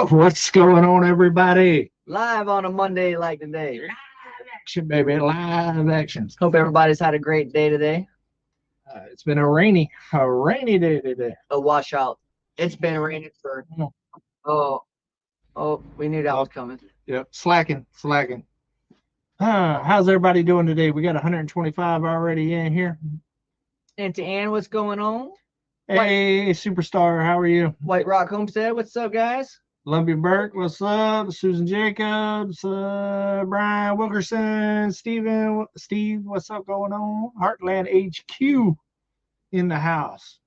What's going on, everybody? Live on a Monday like today. Live action, baby. Live action. Hope everybody's had a great day today. It's been a rainy day today. A washout. It's been raining for oh we knew that was coming. Yep, slacking. How's everybody doing today? We got 125 already in here. Auntie Ann, what's going on? Hey, superstar, how are you? White Rock Homestead, what's up, guys? Lumpy Burke, what's up? Susan Jacobs, Brian Wilkerson, Steve, what's up going on? Heartland HQ in the house.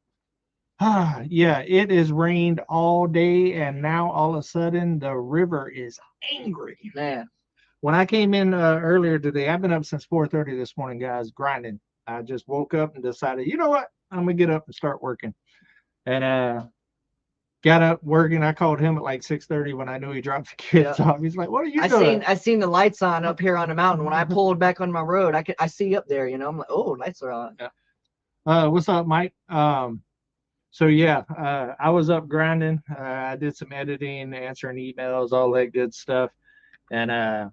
Yeah, it has rained all day, and now all of a sudden the river is angry. Man, when I came in earlier today, I've been up since 4:30 this morning, guys, grinding. I just woke up and decided, you know what? I'm gonna get up and start working. And got up working. I called him at like 6:30 when I knew he dropped the kids off. He's like, "What are you doing?" I seen the lights on up here on the mountain. When I pulled back on my road, I see up there. You know, I'm like, oh, lights are on. Yeah. What's up, Mike? So yeah, I was up grinding. I did some editing, answering emails, all that good stuff, and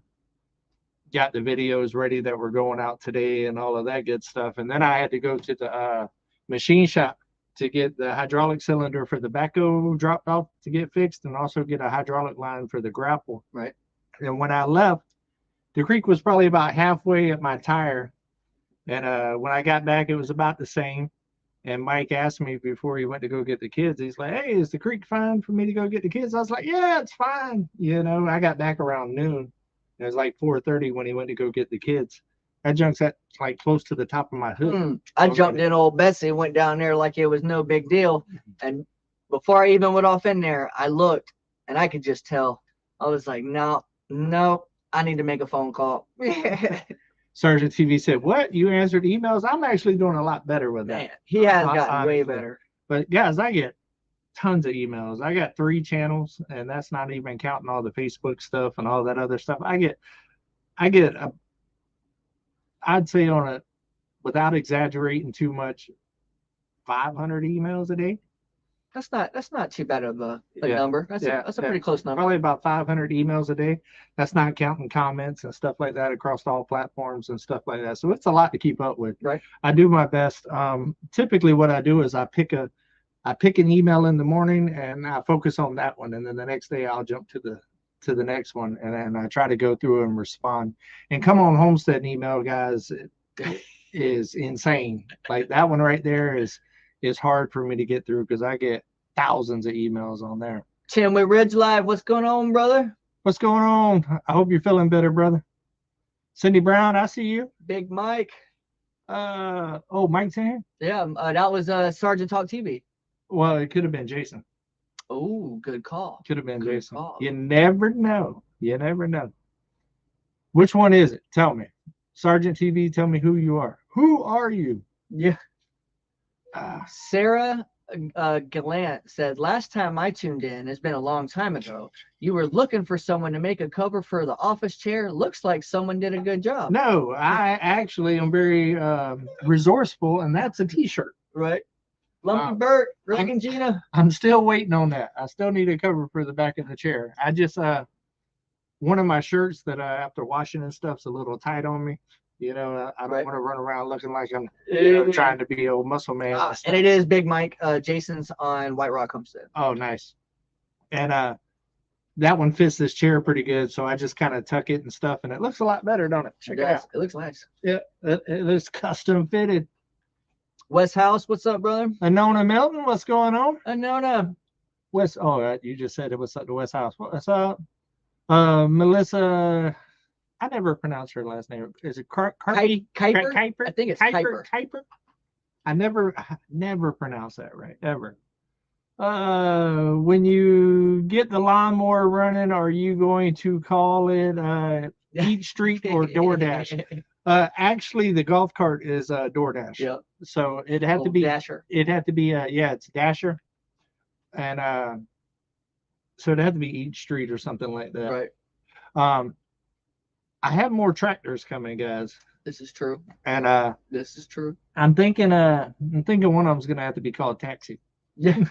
got the videos ready that were going out today and all of that good stuff. And then I had to go to the machine shop to get the hydraulic cylinder for the backhoe dropped off to get fixed, and also get a hydraulic line for the grapple. Right. And when I left, the creek was probably about halfway at my tire. And when I got back, it was about the same. And Mike asked me before he went to go get the kids, he's like, "Hey, is the creek fine for me to go get the kids?" I was like, "Yeah, it's fine." You know, I got back around noon. It was like 4:30 when he went to go get the kids. That junk's at like close to the top of my hood. I jumped in old Bessie, went down there like it was no big deal. And before I even went off in there, I looked and I could just tell. I was like, no, I need to make a phone call. Sergeant TV said, "What? You answered emails?" I'm actually doing a lot better with that. Man, he has gotten way better. But guys, I get tons of emails. I got 3 channels, and that's not even counting all the Facebook stuff and all that other stuff. I get I'd say on a, without exaggerating too much, 500 emails a day. That's not too bad of a number. That's a pretty close number. Probably about 500 emails a day. That's not counting comments and stuff like that across all platforms and stuff like that. So it's a lot to keep up with. Right. I do my best. Typically, what I do is I pick an email in the morning and I focus on that one, and then the next day I'll jump to the next one, and then I try to go through and respond. And come on, Homestead email, guys, it is insane. Like that one right there is hard for me to get through because I get thousands of emails on there. Chenway Ridge Live, what's going on, brother? What's going on? I hope you're feeling better, brother. Cindy Brown, I see you. Big Mike. Mike's in here? Yeah, that was Sergeant Talk TV. Well, it could have been Jason. Oh, good call. Could have been Jason. You never know. Which one is it? Tell me. Sergeant TV, tell me who you are. Who are you? Yeah. Sarah Gallant said, last time I tuned in, it's been a long time ago, you were looking for someone to make a cover for the office chair. Looks like someone did a good job. No, I actually am very resourceful, and that's a t-shirt. Right. Lumpy Bert, Rick and Gina. I'm still waiting on that. I still need a cover for the back of the chair. I just one of my shirts that after washing and stuff's a little tight on me. You know, I don't want to run around looking like I'm trying to be old muscle man. And it is Big Mike. Jason's on White Rock Homestead. Oh, nice. And that one fits this chair pretty good, so I just kind of tuck it and stuff, and it looks a lot better, don't it? Check it out. It looks nice. Yeah, it is custom fitted. West House, what's up, brother? Anona Milton, what's going on? Anona. West. Oh, you just said it was at the West House. What's up? Melissa. I never pronounce her last name. Is it Kuiper? I think it's Kuiper. I never pronounce that right, ever. When you get the lawnmower running, are you going to call it Eat Street or DoorDash? Actually, the golf cart is DoorDash. Yep. So it had to be Dasher. It had to be it's Dasher, and so it had to be Eat Street or something like that. Right. I have more tractors coming, guys. This is true. And this is true. I'm thinking one of them's gonna have to be called Taxi. Yeah.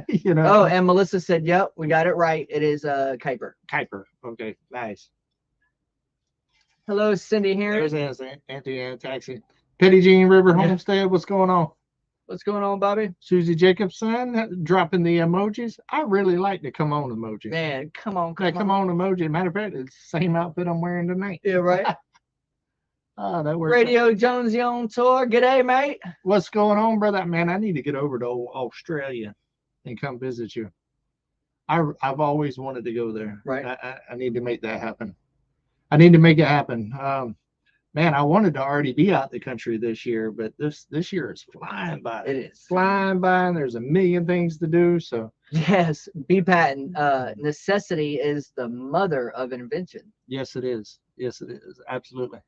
You know. Oh, and Melissa said, "Yep, we got it right. It is Kuiper." Kuiper. Okay, nice. Hello, Cindy here. There's Anthony Taxi. Petty Jean River Yeah. Homestead. What's going on? What's going on, Bobby? Susie Jacobson dropping the emojis. I really like the come on emoji. Man, come on, That come on emoji. Matter of fact, it's the same outfit I'm wearing tonight. Yeah, right. Oh, that works. Radio Jonesy on tour. G'day, mate. What's going on, brother? Man, I need to get over to Australia and come visit you. I've always wanted to go there. Right. I need to make that happen. I need to make it happen. Man, I wanted to already be out the country this year, but this year is flying by. It is flying by, and there's a million things to do. So yes, B patent. Necessity is the mother of invention. yes, it is. Yes, it is. Absolutely.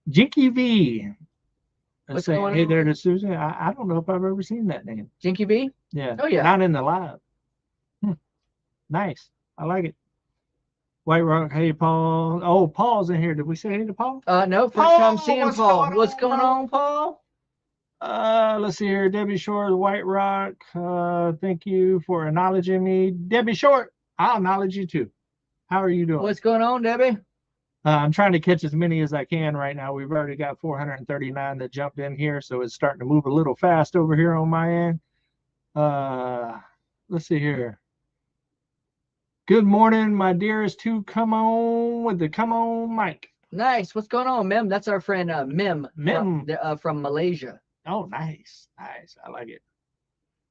Jinky V. What's Saying, going hey on? there to Susan. I don't know if I've ever seen that name. Jinky B? Yeah. Oh, yeah. Not in the live. Nice. I like it. White Rock. Hey, Paul. Oh, Paul's in here. Did we say hey to Paul? No, first Paul, time seeing what's Paul. going What's on, going bro? on, Paul? Let's see here. Debbie Short, White Rock. Thank you for acknowledging me. Debbie Short, I'll acknowledge you too. How are you doing? What's going on, Debbie? I'm trying to catch as many as I can right now. We've already got 439 that jumped in here, so it's starting to move a little fast over here on my end. Let's see here. Good morning, my dearest two. Come on with the come on mic. Nice. What's going on, Mim? That's our friend Mim. Mim. From Malaysia. Oh, nice. Nice. I like it.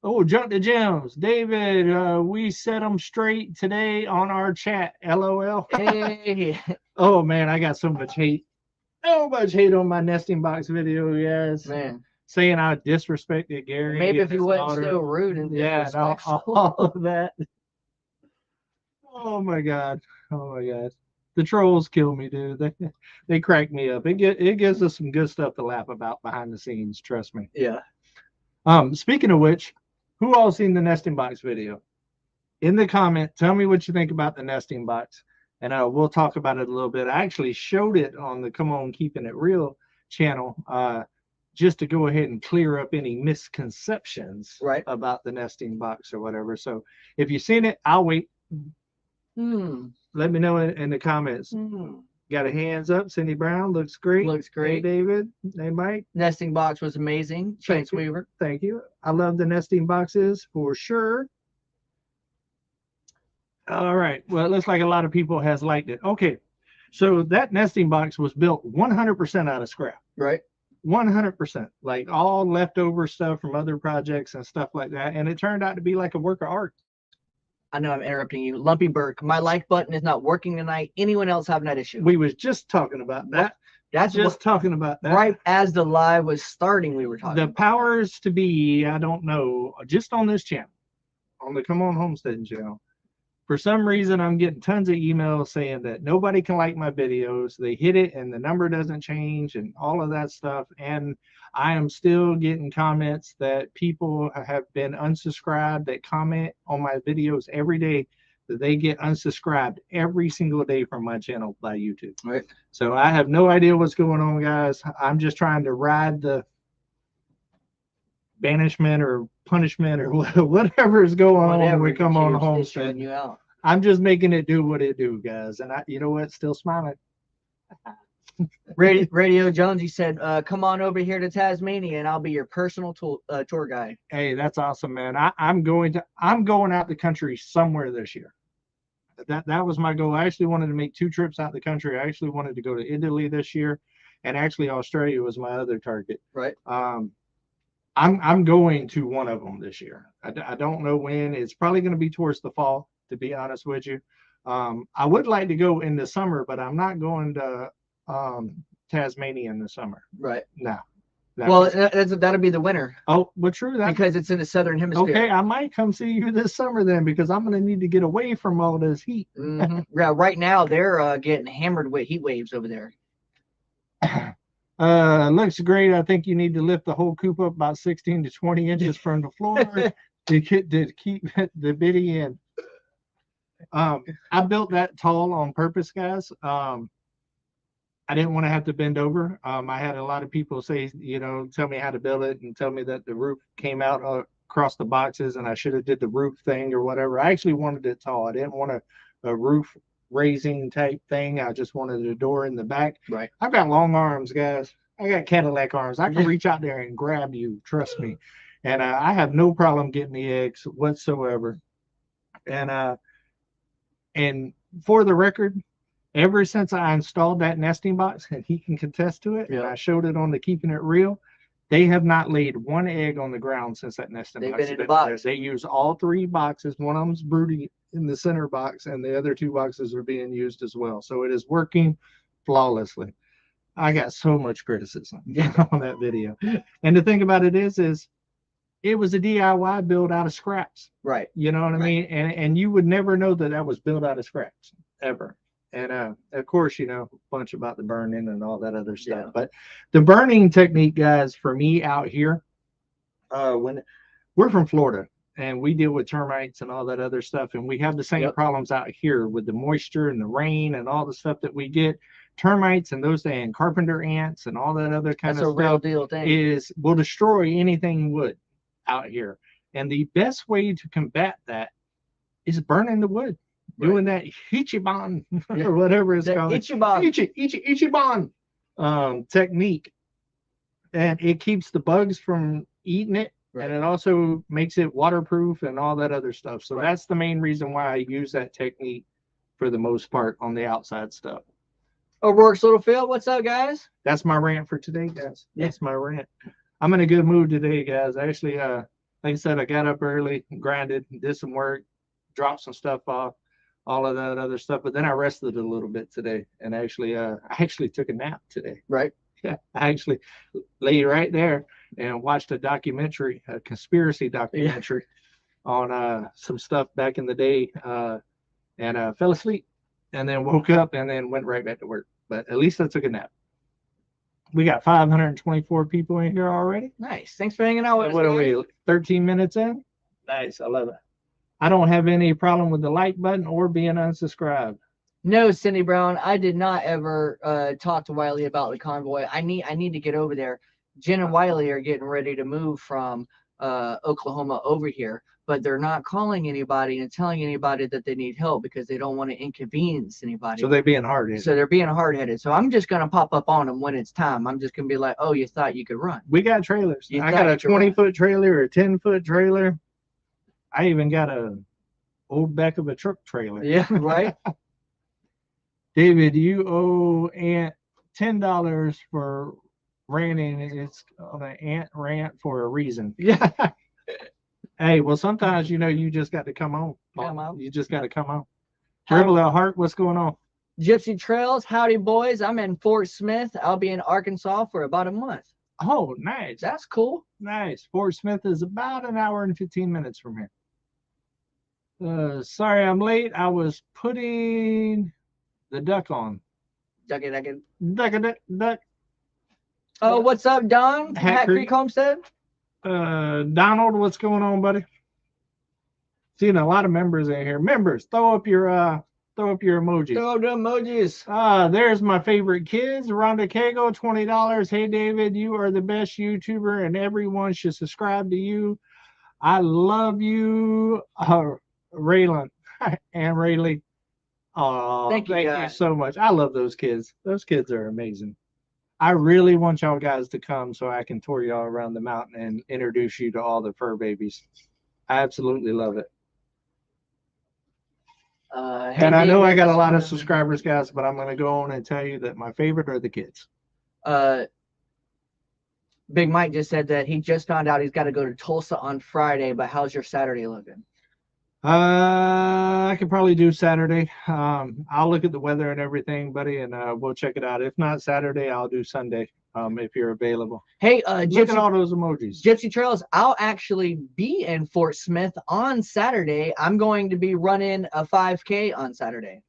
Oh, jump the gems. David, we set them straight today on our chat. LOL. Hey. Oh, man, I got so much hate. So much hate on my nesting box video, yes. Man. Saying I disrespected Gary. Maybe if his you wasn't daughter. so rude and Yeah, disrespectful. all of that. Oh, my God. Oh, my God. The trolls kill me, dude. They crack me up. It gives us some good stuff to laugh about behind the scenes, trust me. Yeah. Speaking of which, who all seen the nesting box video? In the comment, tell me what you think about the nesting box, and we'll talk about it a little bit. I actually showed it on the Come On Keeping It Real channel, just to go ahead and clear up any misconceptions about the nesting box or whatever. So if you've seen it, I'll wait. Let me know in the comments. Got a hands up. Cindy Brown looks great. Looks great. Hey, David. Hey, Mike. Nesting box was amazing. Chance Weaver. Thank you. I love the nesting boxes for sure. All right. Well, it looks like a lot of people has liked it. Okay. So that nesting box was built 100% out of scrap. Right. 100%. Like all leftover stuff from other projects and stuff like that. And it turned out to be like a work of art. I know I'm interrupting you. Lumpy Burke, my like button is not working tonight. Anyone else having that issue? We was just talking about that. That's just talking about that. Right as the live was starting, we were talking. The powers to be, I don't know, just on this channel, on the Come On Homesteading channel. For some reason, I'm getting tons of emails saying that nobody can like my videos. They hit it and the number doesn't change and all of that stuff. And I am still getting comments that people have been unsubscribed, that comment on my videos every day, that they get unsubscribed every single day from my channel by YouTube. Right. So I have no idea what's going on, guys. I'm just trying to ride the banishment or punishment or whatever is going on when we come on Homestead. You out. I'm just making it do what it do, guys. And you know what? Still smiling. Radio Jonesy said, come on over here to Tasmania and I'll be your personal tour guide. Hey, that's awesome, man. I'm going out the country somewhere this year. That was my goal. I actually wanted to make 2 trips out the country. I actually wanted to go to Italy this year, and actually Australia was my other target. Right. I'm going to one of them this year. I don't know when. It's probably going to be towards the fall, to be honest with you. I would like to go in the summer, but I'm not going to Tasmania in the summer. Right. No. Well, that'll be the winter. Oh, well, true. Because it's in the southern hemisphere. Okay, I might come see you this summer then, because I'm going to need to get away from all this heat. Yeah, right now they're getting hammered with heat waves over there. Looks great. I think you need to lift the whole coop up about 16 to 20 inches from the floor to keep the bitty in. I built that tall on purpose, guys. I didn't want to have to bend over. I had a lot of people say, tell me how to build it and tell me that the roof came out across the boxes, and I should have did the roof thing or whatever. I actually wanted it tall. I didn't want a roof raising type thing. I just wanted a door in the back. Right. I've got long arms, guys. I got Cadillac arms. I can reach out there and grab you. Trust me. And I have no problem getting the eggs whatsoever. And for the record, ever since I installed that nesting box, and he can contest to it, and I showed it on the Keeping It Real, they have not laid one egg on the ground since that nesting box. They've been in the box. They use all 3 boxes. One of them's brooding in the center box, and the other 2 boxes are being used as well. So it is working flawlessly. I got so much criticism on that video. And the thing about it is it was a DIY build out of scraps. Right. You know what I mean? And you would never know that was built out of scraps ever. And of course, you know, a bunch about the burning and all that other stuff. Yeah. But the burning technique, guys, for me out here, when we're from Florida and we deal with termites and all that other stuff, and we have the same problems out here with the moisture and the rain and all the stuff that we get. Termites and those and carpenter ants and all that other kind of stuff real deal thing. Will destroy anything wood out here. And the best way to combat that is burning the wood. Doing that Ichiban or whatever it's called. Ichiban technique. And it keeps the bugs from eating it. Right. And it also makes it waterproof and all that other stuff. So that's the main reason why I use that technique for the most part on the outside stuff. O'Rourke's Little Field, what's up, guys? That's my rant for today, guys. That's my rant. I'm in a good mood today, guys. Actually, like I said, I got up early, grinded, did some work, dropped some stuff off, all of that other stuff. But then I rested a little bit today, and I actually took a nap today. Right. Yeah, I actually lay right there and watched a documentary, a conspiracy documentary on some stuff back in the day, and fell asleep, and then woke up and then went right back to work. But at least I took a nap. We got 524 people in here already. Nice. Thanks for hanging out with us. What are we, 13 minutes in? Nice. I love it. I don't have any problem with the like button or being unsubscribed. No, Cindy Brown, I did not ever talk to Wiley about the convoy. I need to get over there. Jen and Wiley are getting ready to move from Oklahoma over here, but they're not calling anybody and telling anybody that they need help because they don't want to inconvenience anybody. So they're being hard-headed. So they're being hard-headed. So I'm just going to pop up on them when it's time. I'm just going to be like, oh, you thought you could run. We got trailers. I got a 20-foot trailer or a 10-foot trailer. I even got a old back of a truck trailer. Yeah, right. David, you owe Aunt $10 for ranting. It's an Aunt rant for a reason. Yeah. Hey, well, sometimes, you know, you just got to come on. Come on. You just got to come on. Dribble at Heart, what's going on? Gypsy Trails, howdy, boys. I'm in Fort Smith. I'll be in Arkansas for about a month. Oh, nice. That's cool. Nice. Fort Smith is about an hour and 15 minutes from here. Sorry I'm late. I was putting the duck on. Duck. Duck. Oh, what's up, Don? Hat Creek Homestead. Donald, what's going on, buddy? Seeing a lot of members in here. Members, throw up your emojis. Throw up the emojis. There's my favorite kids. Rhonda Cago, $20. Hey, David, you are the best YouTuber, and everyone should subscribe to you. I love you, Raylan and Rayleigh. Oh, thank you so much. I love those kids. Those kids are amazing. I really want y'all guys to come so I can tour y'all around the mountain and introduce you to all the fur babies. I absolutely love it. And I know I got a lot of subscribers, guys, but I'm going to go on and tell you that my favorite are the kids. Big Mike just said that he just found out he's got to go to Tulsa on Friday, but how's your Saturday looking? I could probably do Saturday. I'll look at the weather and everything, buddy, and we'll check it out. If not Saturday, I'll do Sunday, if you're available. Hey, look at all those emojis. Gypsy Trails, I'll actually be in Fort Smith on Saturday. I'm going to be running a 5K on Saturday.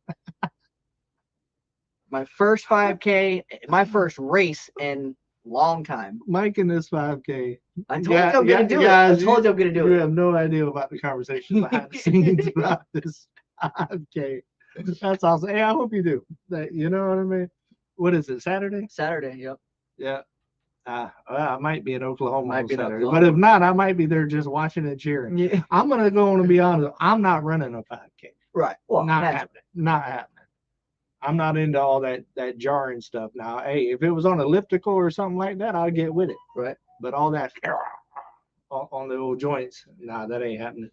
My first 5K, my first race in long time. Mike in this 5K. I told you I'm gonna do it. I told you I'm gonna do it. You have no idea about the conversation behind the scenes about this 5K. That's awesome. Hey, I hope you do. You know what I mean? What is it? Saturday? Saturday. Yep. Yeah. Well, I might be in Oklahoma Might on be in Saturday, Oklahoma. but if not, I might be there just watching and cheering. Yeah. I'm gonna go on and be honest. I'm not running a 5K. Right. Well, Not naturally. happening. Not happening. I'm not into all that jarring stuff now. Hey, if it was on elliptical or something like that, I'll get with it. Right. But all that on the old joints, nah, that ain't happening.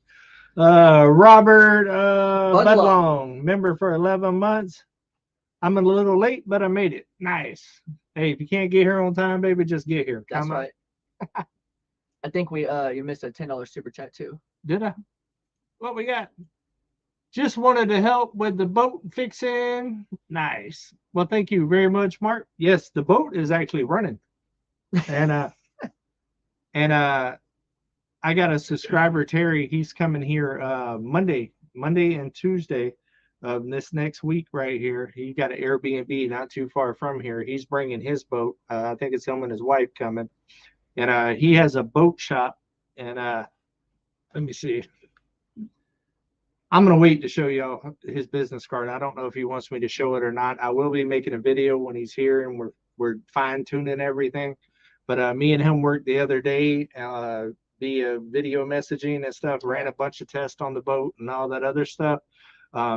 Robert Budlong, member for 11 months. I'm a little late, but I made it. Nice. Hey, if you can't get here on time, baby, just get here. That's right. I think you missed a $10 super chat too. Did I? What we got? Just wanted to help with the boat fixing. Nice. Well, thank you very much, Mark. Yes, the boat is actually running. And I got a subscriber, Terry. He's coming here Monday and Tuesday of this next week right here. He got an Airbnb not too far from here. He's bringing his boat. I think it's him and his wife coming. And he has a boat shop. And let me see. I'm going to wait to show y'all his business card. I don't know if he wants me to show it or not. I will be making a video when he's here, and we're fine-tuning everything. But me and him worked the other day via video messaging and stuff, ran a bunch of tests on the boat and all that other stuff.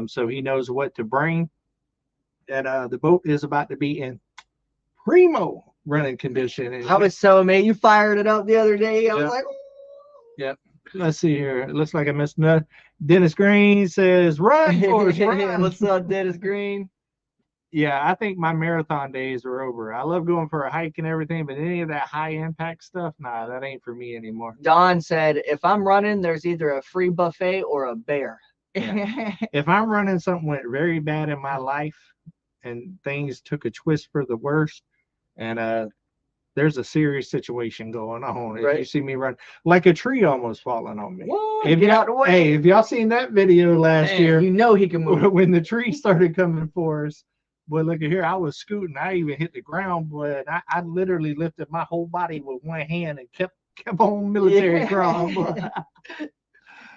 So he knows what to bring. And the boat is about to be in primo running condition. And I was so amazed. You fired it up the other day. I was like, yep. Let's see here. It looks like I missed nothing. Dennis Green says, run, Forrest, run. What's up, Dennis Green? Yeah, I think my marathon days are over. I love going for a hike and everything, but any of that high impact stuff, nah, that ain't for me anymore. Don said, if I'm running, there's either a free buffet or a bear. Yeah. If I'm running, something went very bad in my life and things took a twist for the worst, and there's a serious situation going on. Right. If you see me run, like a tree almost falling on me. What? Get out the way. Hey, if y'all seen that video last year, you know he can move. When the tree started coming for us, boy, look at here. I was scooting. I even hit the ground, boy. And I literally lifted my whole body with one hand and kept on military crawling.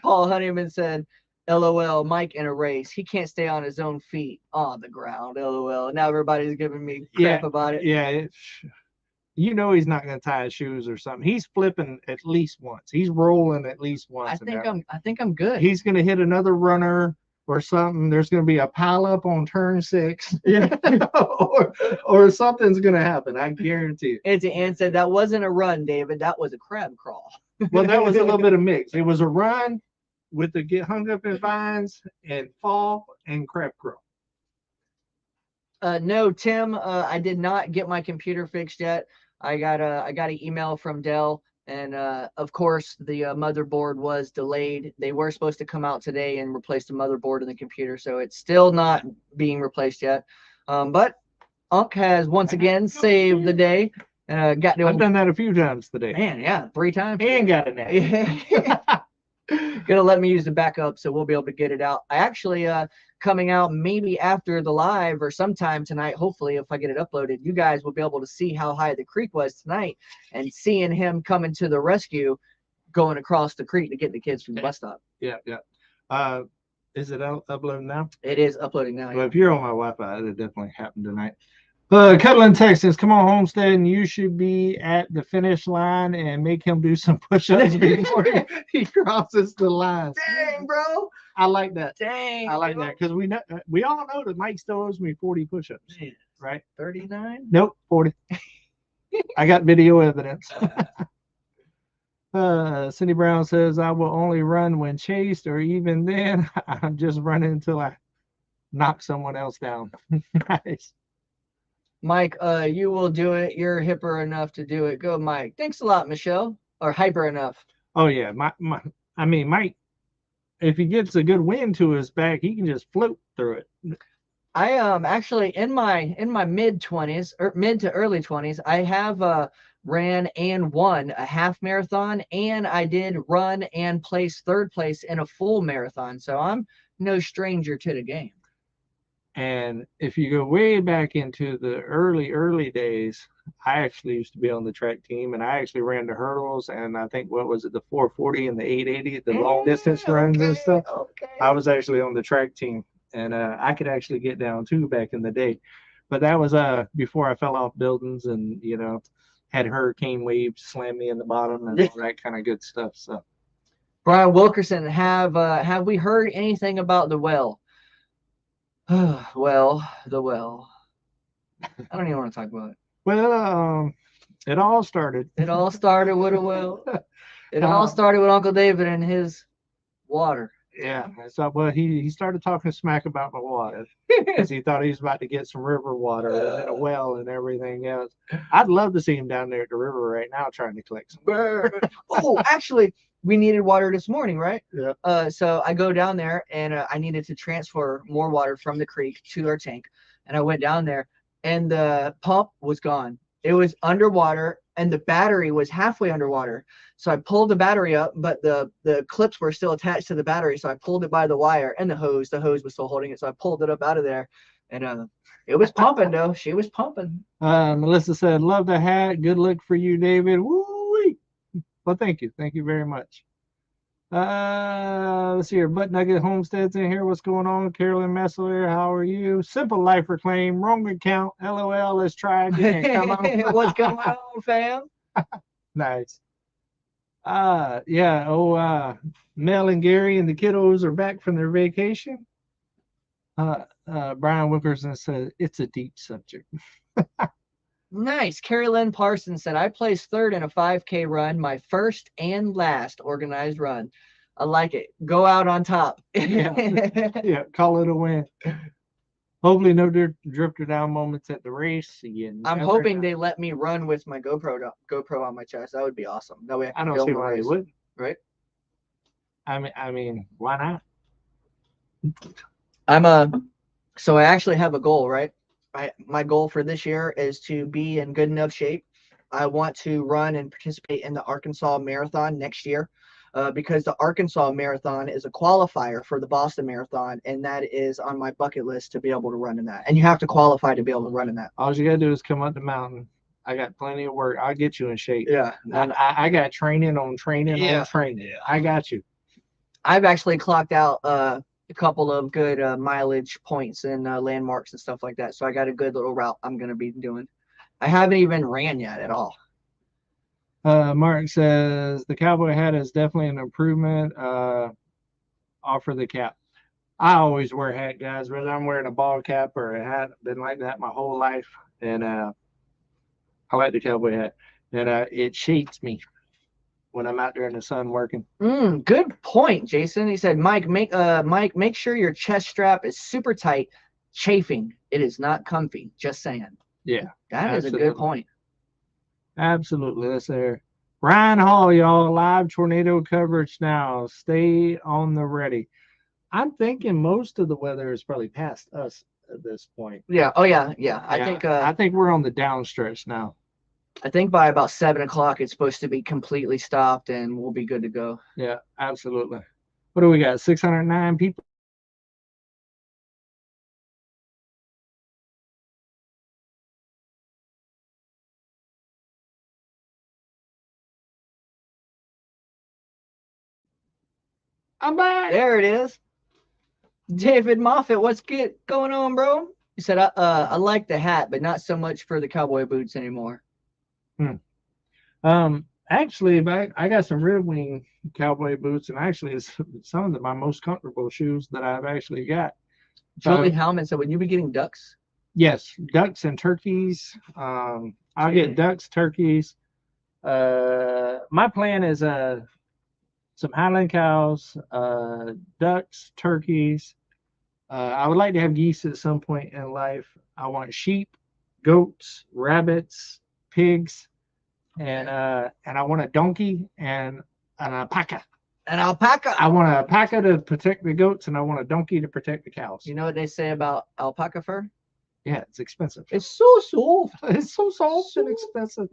Paul Honeyman said, LOL, Mike in a race. He can't stay on his own feet on the ground. LOL. Now everybody's giving me crap about it. Yeah. You know he's not going to tie his shoes or something. He's flipping at least once. He's rolling at least once. I think I'm good. He's going to hit another runner or something. There's going to be a pile up on turn 6. Yeah. or something's going to happen. I guarantee it. Auntie Ann said that wasn't a run, David. That was a crab crawl. Well, that was a little bit of mix. It was a run with the get hung up in vines and fall and crab crawl. No, Tim, I did not get my computer fixed yet. I got an email from Dell, and of course the motherboard was delayed. They were supposed to come out today and replace the motherboard in the computer, so it's still not being replaced yet. But Unc has once again saved the day. I've done that a few times today. Man, yeah, 3 times. And got it now. Gonna let me use the backup, so we'll be able to get it out. I actually coming out maybe after the live or sometime tonight, hopefully, if I get it uploaded, you guys will be able to see how high the creek was tonight and seeing him coming to the rescue, going across the creek to get the kids from the bus stop. Yeah. Is it uploading now? It is uploading now. Well, if you're on my Wi-Fi, it definitely happened tonight. Cutlin, Texas, come on, Homestead, and you should be at the finish line and make him do some push-ups before he crosses the line. Dang, bro. I like that. Dang. I like that because we all know that Mike still owes me 40 push-ups, right? 39? Nope, 40. I got video evidence. Cindy Brown says, I will only run when chased, or even then, I'm just running until I knock someone else down. Nice. Mike, you will do it. You're hipper enough to do it. Go, Mike. Thanks a lot, Michelle. Or hyper enough. Oh yeah, Mike. If he gets a good wind to his back, he can just float through it. I actually in my mid-20s or mid to early 20s, I have ran and won a half marathon, and I did run and place 3rd place in a full marathon. So I'm no stranger to the game. And if you go way back into the early days, I actually used to be on the track team, and I actually ran the hurdles, and I think, what was it, the 440 and the 880, the long distance runs and stuff. Okay. I was actually on the track team, and I could actually get down too back in the day. But that was before I fell off buildings and, had hurricane waves slam me in the bottom and all that kind of good stuff. So Brian Wilkerson, have we heard anything about the well? Well, the well. I don't even want to talk about it. well, it all started. It all started with a well. It all started with Uncle David and his water. Yeah. So well, he started talking smack about my water because he thought he was about to get some river water and then a well and everything else. I'd love to see him down there at the river right now trying to collect some. Oh, actually, we needed water this morning, right? Yeah. So I go down there and I needed to transfer more water from the creek to our tank, and I went down there, and the pump was gone. It was underwater, and the battery was halfway underwater. So I pulled the battery up, but the clips were still attached to the battery. So I pulled it by the wire and the hose. The hose was still holding it. So I pulled it up out of there, and it was pumping though. She was pumping. Melissa said, "Love the hat. Good look for you, David." Woo-wee. Well, thank you. Thank you very much. Let's see here. Butt Nugget Homestead's in here. What's going on? Carolyn Messler, how are you? Simple life reclaim. Wrong account. LOL. Let's try again. Come on. What's going on, fam? Nice. Yeah. Oh, Mel and Gary and the kiddos are back from their vacation. Brian Wilkerson said it's a deep subject. Nice. Carrie Lynn Parsons said, I placed third in a 5K run, my first and last organized run. I like it. Go out on top. Yeah, call it a win. Hopefully no drifter down moments at the race. I'm hoping they let me run with my GoPro on my chest. That would be awesome. That way I don't see why they wouldn't. Right? I mean, why not? So I actually have a goal, right? My goal for this year is to be in good enough shape. I want to run and participate in the Arkansas Marathon next year, because the Arkansas Marathon is a qualifier for the Boston Marathon, and that is on my bucket list to be able to run in that. And you have to qualify to be able to run in that. All you gotta do is come up the mountain. I got plenty of work. I'll get you in shape. Yeah. And I got training on training. I got you. I've actually clocked out a couple of good mileage points and landmarks and stuff like that. So I got a good little route I'm going to be doing. I haven't even ran yet at all. Mark says the cowboy hat is definitely an improvement. Offer the cap. I always wear a hat, guys, whether I'm wearing a ball cap or a hat. I've been like that my whole life. And I like the cowboy hat. And it shades me when I'm out there in the sun working. Good point, Jason. He said, Mike, make sure your chest strap is super tight, chafing. It is not comfy. Just saying. Yeah. That is a good point. Absolutely. That's there. Ryan Hall, y'all, live tornado coverage now. Stay on the ready. I'm thinking most of the weather is probably past us at this point. Yeah. Oh yeah. I think we're on the downstretch now. I think by about 7 o'clock, it's supposed to be completely stopped and we'll be good to go. Yeah, absolutely. What do we got? 609 people. I'm back. There it is. David Moffat, what's going on, bro? He said, I like the hat, but not so much for the cowboy boots anymore. Actually, I got some Red Wing cowboy boots, and actually it's some of my most comfortable shoes that I've actually got. Julie Hellman said, would you be getting ducks? Yes, ducks and turkeys. I'll get ducks, turkeys. My plan is some Highland cows, ducks, turkeys. I would like to have geese at some point in life. I want sheep, goats, rabbits, pigs, and I want a donkey and an alpaca. An alpaca. I want an alpaca to protect the goats, and I want a donkey to protect the cows. You know what they say about alpaca fur? Yeah, it's expensive. It's so soft. It's so soft and expensive.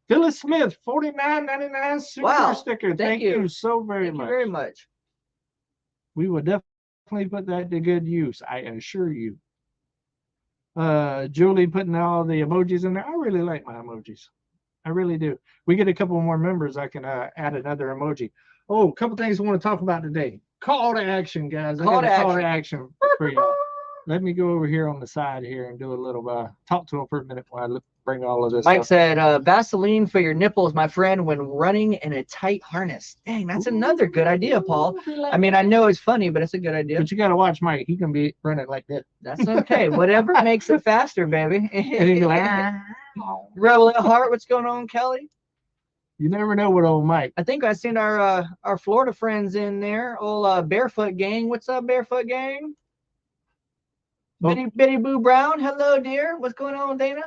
Phyllis Smith, $49.99 super sticker. Thank you so very much. Very much. We will definitely put that to good use, I assure you. Julie putting all the emojis in there. I really like my emojis. I really do. We get a couple more members, I can add another emoji. Oh, a couple things I want to talk about today. Call to action, guys. Call to action for you. Let me go over here on the side here and do a little talk to them for a minute while I bring all of this Mike up. said, Vaseline for your nipples, my friend, when running in a tight harness. Dang, that's another good idea, Paul. I mean, I know it's funny, but it's a good idea. But you got to watch Mike. He can be running like this. That's okay. Whatever makes it faster, baby. And he's like, Rebel at heart, what's going on, Kelly? you never know what old Mike. I think I seen our Florida friends in there. Old Barefoot Gang. What's up, Barefoot Gang? Oh. Bitty Boo Brown. Hello, dear. What's going on, Dana?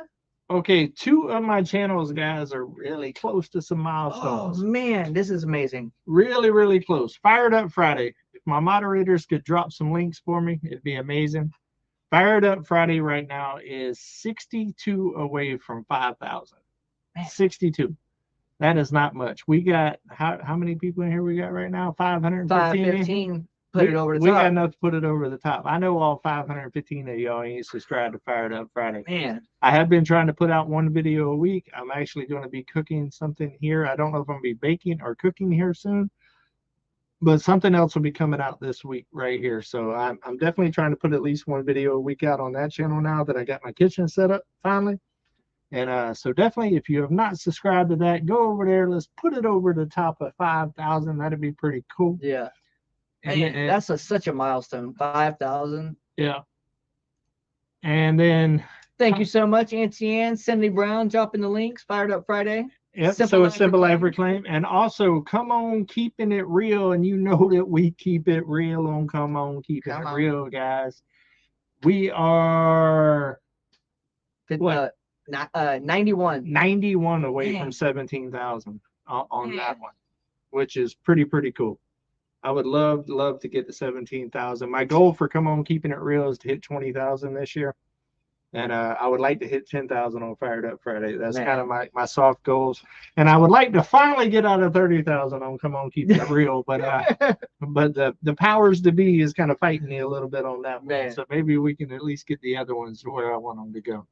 Okay, 2 of my channels, guys, are really close to some Oh milestones. man, this is amazing. Really, really close. Fired Up Friday. If my moderators could drop some links for me, it'd be amazing. Fired Up Friday right now is 62 away from 5,000. 62. That is not much. We got how many people in here we got right now? 515. 515. Put it over the we top. got enough to put it over the top. I know all 515 of y'all ain't subscribed to Fired Up Friday. Man, I have been trying to put out 1 video a week. I'm actually going to be cooking something here. I don't know if I'm going to be baking or cooking here soon, but something else will be coming out this week right here. So I'm definitely trying to put at least 1 video a week out on that channel now that I got my kitchen set up finally. And so definitely, if you have not subscribed to that, go over there. Let's put it over the top of 5,000. That'd be pretty cool. yeah. And that's such a milestone. 5,000. Yeah. And then thank you so much, Auntie Ann, Cindy Brown, dropping the links. Fired Up Friday. Yep. So it's Simple Life Reclaim. And also, come on, keeping it real. And you know that we keep it real on Come On, Keeping It Real, guys. We are 91. 91 away from 17,000 on that one, which is pretty cool. I would love to get to 17,000. My goal for Come On Keeping It Real is to hit 20,000 this year. And I would like to hit 10,000 on Fired Up Friday. That's kind of my soft goals. And I would like to finally get out of 30,000 on Come On Keeping It Real. But the powers to be is kind of fighting me a little bit on that one. So maybe we can at least get the other ones to where I want them to go.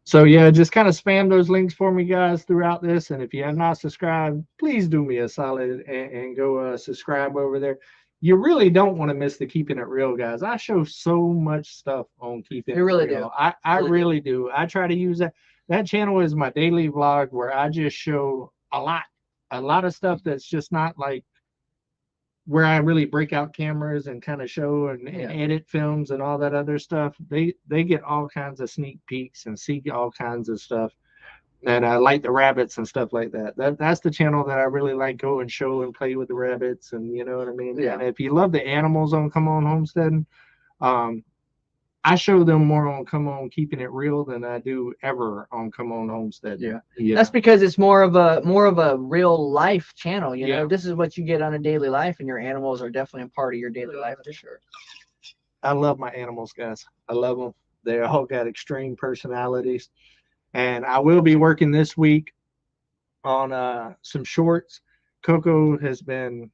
So yeah, just kind of spam those links for me, guys, throughout this. And if you have not subscribed, please do me a solid and go subscribe over there. You really don't want to miss the Keeping It Real, guys. I show so much stuff on Keeping It Real. You really do. I really do. I try to use that. That channel is my daily vlog where I just show a lot of stuff that's just not like where I really break out cameras and kind of show and edit films and all that other stuff. They get all kinds of sneak peeks and see all kinds of stuff. And I like the rabbits and stuff like that. That's the channel that I really like. Go and show and play with the rabbits, and you know what I mean. Yeah. And if you love the animals on Come On Homesteading, I show them more on Come On Keeping It Real than I do ever on Come On Homestead. Yeah. That's because it's more of a real life channel. You know, this is what you get on a daily life, and your animals are definitely a part of your daily life for sure. I love my animals, guys. I love them. They all got extreme personalities. And I will be working this week on some shorts. Coco has been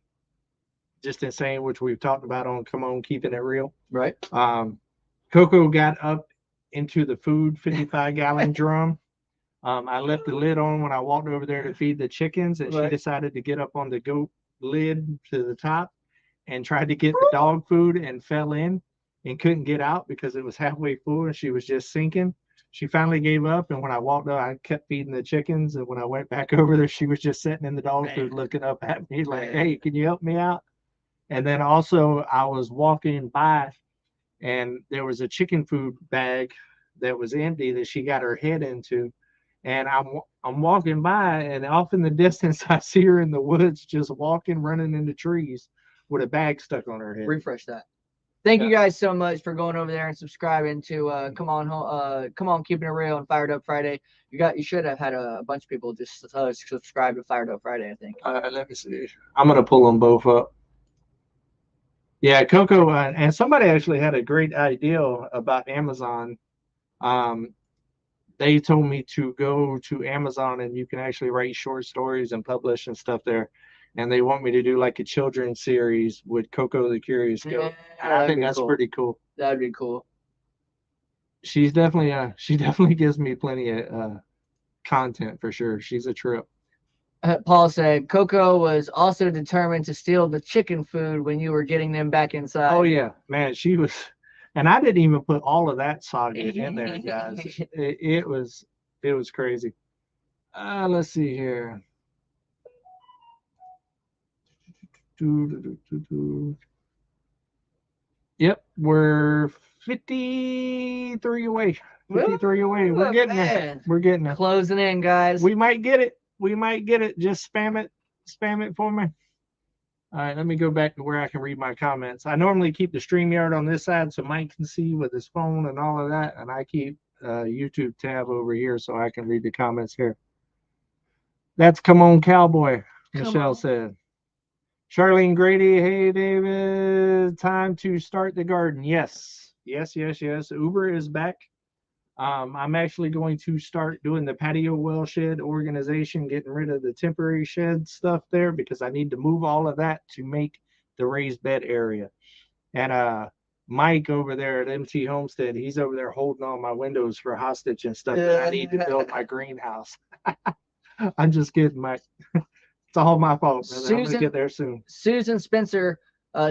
just insane, which we've talked about on Come On Keeping It Real. Right. Coco got up into the food 55-gallon drum. I left the lid on when I walked over there to feed the chickens, and she decided to get up on the goat lid to the top and tried to get the dog food and fell in and couldn't get out because it was halfway full and she was just sinking. She finally gave up, and when I walked up, I kept feeding the chickens, and when I went back over there, she was just sitting in the dog food looking up at me like, hey, can you help me out? And then also I was walking by, and there was a chicken food bag that was empty that she got her head into, and I'm walking by, and off in the distance, I see her in the woods just walking, running into trees with a bag stuck on her head. Refresh that. Thank you guys so much for going over there and subscribing to Come On Keeping It Real and Fired Up Friday. You should have had a bunch of people just subscribe to Fired Up Friday, I think. Let me see. I'm gonna pull them both up. Yeah, Coco and somebody actually had a great idea about Amazon. They told me to go to Amazon and you can actually write short stories and publish and stuff there. And they want me to do like a children's series with Coco the Curious Goat. I think that's pretty cool. That'd be cool. She's definitely she definitely gives me plenty of content for sure. She's a trip. Paul said Coco was also determined to steal the chicken food when you were getting them back inside. Oh yeah, man, she was And I didn't even put all of that saga in there, guys. It was crazy. Let's see here. Yep, we're 53 away. 53 away. We're getting there. We're getting there. Closing in, guys. We might get it. We might get it. Just spam it. Spam it for me. All right, let me go back to where I can read my comments. I normally keep the StreamYard on this side so Mike can see with his phone and all of that, and I keep YouTube tab over here so I can read the comments here. That's Come On Cowboy, Michelle said. Charlene Grady, hey David, time to start the garden. Yes. Uber is back. I'm actually going to start doing the patio well shed organization, getting rid of the temporary shed stuff there because I need to move all of that to make the raised bed area. And Mike over there at MT Homestead, he's over there holding all my windows for hostage and stuff. I need to build my greenhouse. I'm just kidding, Mike. It's all my fault, man. I'm gonna get there soon. Susan Spencer,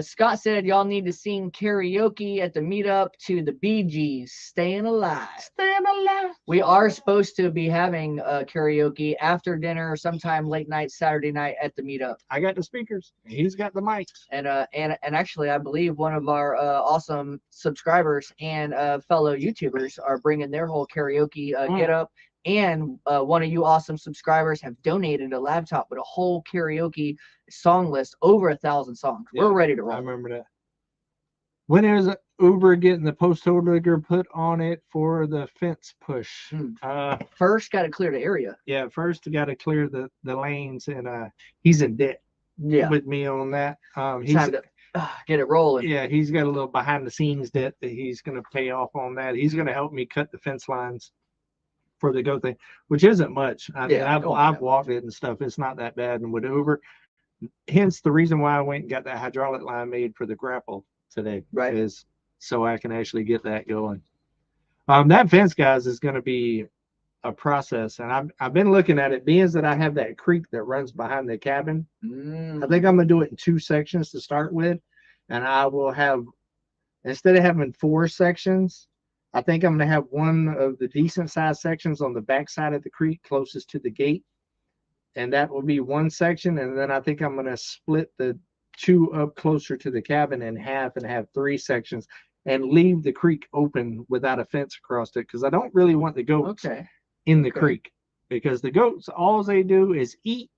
Scott said y'all need to sing karaoke at the meetup to the Bee Gees, Staying Alive. Staying Alive. We are supposed to be having karaoke after dinner, sometime late night, Saturday night at the meetup. I got the speakers. He's got the mics. And actually, I believe one of our awesome subscribers and fellow YouTubers are bringing their whole karaoke get up. And one of you awesome subscribers have donated a laptop with a whole karaoke song list, over 1,000 songs. Yeah, we're ready to roll. I remember that. When is Uber getting the post hole digger put on it for the fence push? First, got to clear the area. Yeah, first got to clear the lanes, and he's in debt. Yeah, with me on that. He's time to get it rolling. Yeah, he's got a little behind the scenes debt that he's going to pay off on that. He's going to help me cut the fence lines for the goat thing, which isn't much. I mean, I've walked it and stuff. It's not that bad. And with Uber, hence the reason why I went and got that hydraulic line made for the grapple today, right? Is so I can actually get that going. That fence, guys, is going to be a process, and I've been looking at it. Being that I have that creek that runs behind the cabin, I think I'm going to do it in 2 sections to start with, and I will have, instead of having 4 sections, I think I'm going to have one of the decent sized sections on the back side of the creek closest to the gate. And that will be 1 section. And then I think I'm going to split the 2 up closer to the cabin in half and have 3 sections and leave the creek open without a fence across it. Cause I don't really want the goats in the creek, because the goats, all they do is eat,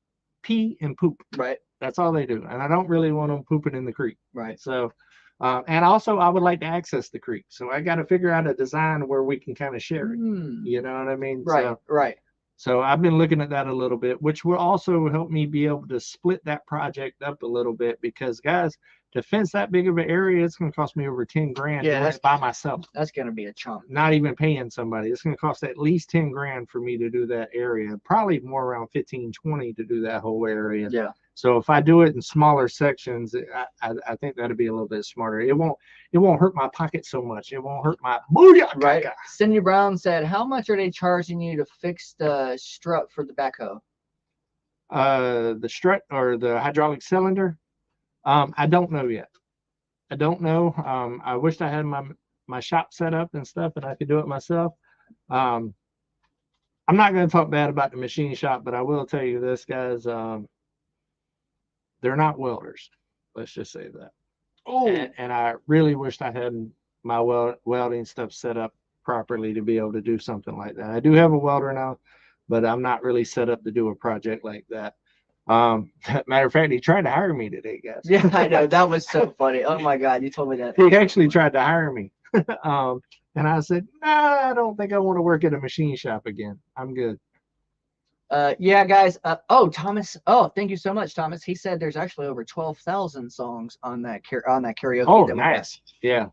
pee, and poop. Right. That's all they do. And I don't really want them pooping in the creek. Right. So, and also I would like to access the creek. So I got to figure out a design where we can kind of share it. You know what I mean? Right. So, right. So I've been looking at that a little bit, which will also help me be able to split that project up a little bit, because guys, to fence that big of an area, it's going to cost me over 10 grand doing it by myself. That's going to be a chunk. Not even paying somebody. It's going to cost at least 10 grand for me to do that area. Probably more around 15, 20 to do that whole area. Yeah. So if I do it in smaller sections, I think that'll be a little bit smarter. It won't hurt my pocket so much. It won't hurt my booyah. Right. Cindy Brown said, how much are they charging you to fix the strut for the backhoe? The strut or the hydraulic cylinder? I don't know yet. I don't know. I wished I had my shop set up and stuff and I could do it myself. I'm not going to talk bad about the machine shop, but I will tell you this, guys. They're not welders. Let's just say that. Oh, and I really wished I had my welding stuff set up properly to be able to do something like that. I do have a welder now, but I'm not really set up to do a project like that. Matter of fact, he tried to hire me today, guys. Yeah, I know. That was so funny. Oh my God, you told me that. He actually tried to hire me. And I said, nah, I don't think I want to work at a machine shop again. I'm good. Yeah, guys. Oh, Thomas. Oh, thank you so much, Thomas. He said there's actually over 12,000 songs on that karaoke. Oh, nice. Yeah.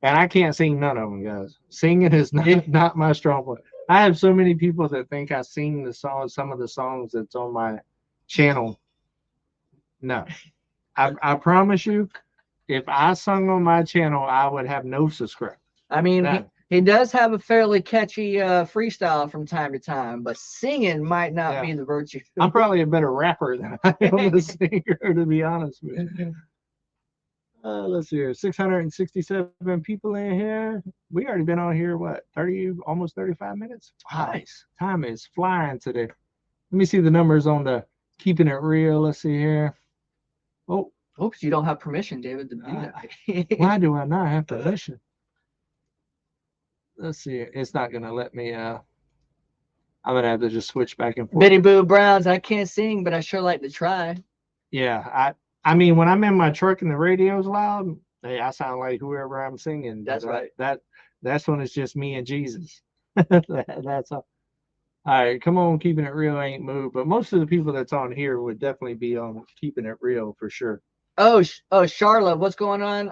And I can't sing none of them, guys. Singing is not my strong point. I have so many people that think I sing the songs, some of the songs that's on my channel. No. I promise you, if I sung on my channel, I would have no subscribers. I mean, he does have a fairly catchy freestyle from time to time, but singing might not be the virtue. I'm probably a better rapper than I am a singer, to be honest with you. Let's see here, 667 people in here. We already been on here, what, 30, almost 35 minutes? Wow, Nice. time is flying today. Let me see the numbers on the keeping it real. Let's see here. Oh, Oops, you don't have permission, David, to do that. why do I not have permission? Let's see. It's not gonna let me. I'm gonna have to just switch back and forth. Betty Boo Browns, I can't sing, but I sure like to try. Yeah, I mean, when I'm in my truck and the radio's loud, hey, I sound like whoever I'm singing. That's right. That's when it's just me and Jesus. That's all. All right, come on, keeping it real ain't moved. But most of the people that's on here would definitely be on keeping it real for sure. Oh, Charlotte, what's going on?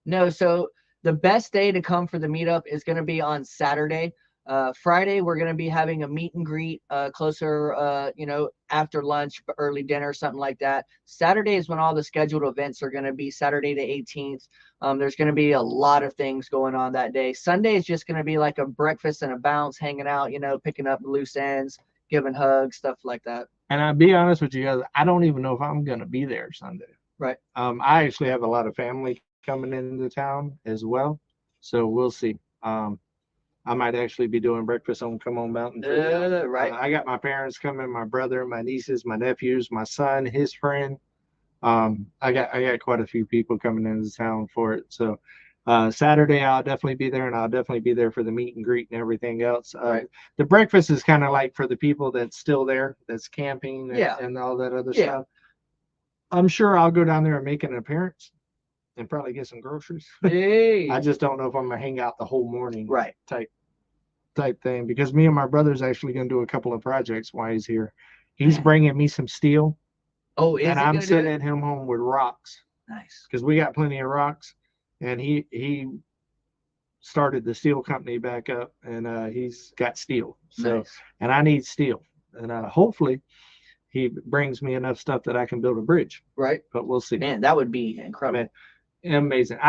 No, so the best day to come for the meetup is going to be on Saturday. Friday, we're going to be having a meet and greet closer, after lunch, early dinner, something like that. Saturday is when all the scheduled events are going to be, Saturday the 18th. There's going to be a lot of things going on that day. Sunday is just going to be like a breakfast and a bounce, hanging out, picking up loose ends, giving hugs, stuff like that. And I'll be honest with you guys, I don't even know if I'm going to be there Sunday. Right. I actually have a lot of family coming into town as well, so we'll see. I might actually be doing breakfast on Come On Mountain. Right. I got my parents coming, my brother, my nieces, my nephews, my son, his friend. I got quite a few people coming into town for it. So Saturday I'll definitely be there, and I'll definitely be there for the meet and greet and everything else. Right. The breakfast is kind of like for the people that's still there, that's camping and, Yeah. and all that other stuff. I'm sure I'll go down there and make an appearance and probably get some groceries. Hey. I just don't know if I'm gonna hang out the whole morning. Right. Type thing, because me and my brother's actually gonna do a couple of projects while he's here. He's bringing me some steel. Oh, and I'm sending him home with rocks. Nice. Because we got plenty of rocks, and he started the steel company back up, and he's got steel. So nice. And I need steel, and hopefully he brings me enough stuff that I can build a bridge. Right. But we'll see. Man, that would be incredible. I mean, amazing.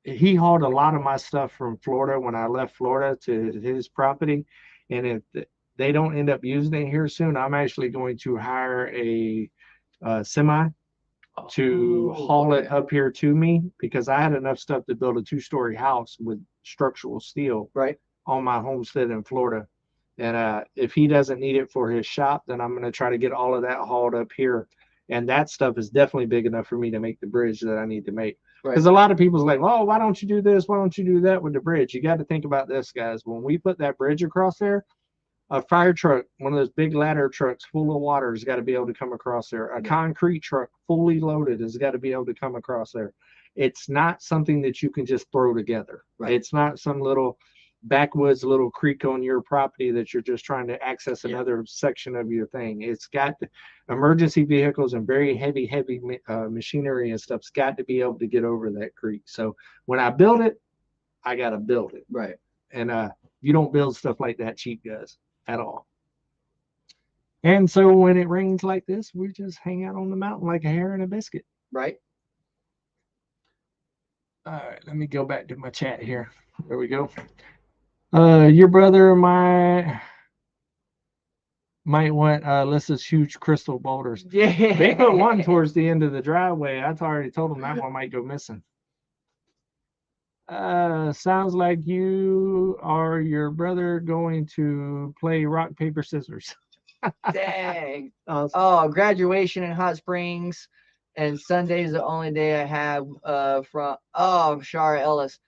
He hauled a lot of my stuff from Florida when I left Florida to his property. And if they don't end up using it here soon, I'm actually going to hire a semi to haul it up here to me, because I had enough stuff to build a 2-story house with structural steel on my homestead in Florida. And if he doesn't need it for his shop, then I'm going to try to get all of that hauled up here. And that stuff is definitely big enough for me to make the bridge that I need to make. Because a lot of people's like, oh, why don't you do this? Why don't you do that with the bridge? You got to think about this, guys. When we put that bridge across there, a fire truck, one of those big ladder trucks full of water, has got to be able to come across there. A concrete truck fully loaded has got to be able to come across there. It's not something that you can just throw together. It's not some little backwoods little creek on your property that you're just trying to access another section of your thing. It's got emergency vehicles and very heavy machinery and stuff's got to be able to get over that creek. So when I build it, I got to build it. Right. And you don't build stuff like that cheap, guys, at all. And so when it rains like this, we just hang out on the mountain like a hare and a biscuit. Right. All right, let me go back to my chat here. There we go. Your brother might want Alyssa's huge crystal boulders. Yeah. They put one towards the end of the driveway. I already told them that one might go missing. Sounds like you or your brother going to play rock, paper, scissors. Dang. Awesome. Oh, graduation in Hot Springs. And Sunday's the only day I have from Shara Ellis.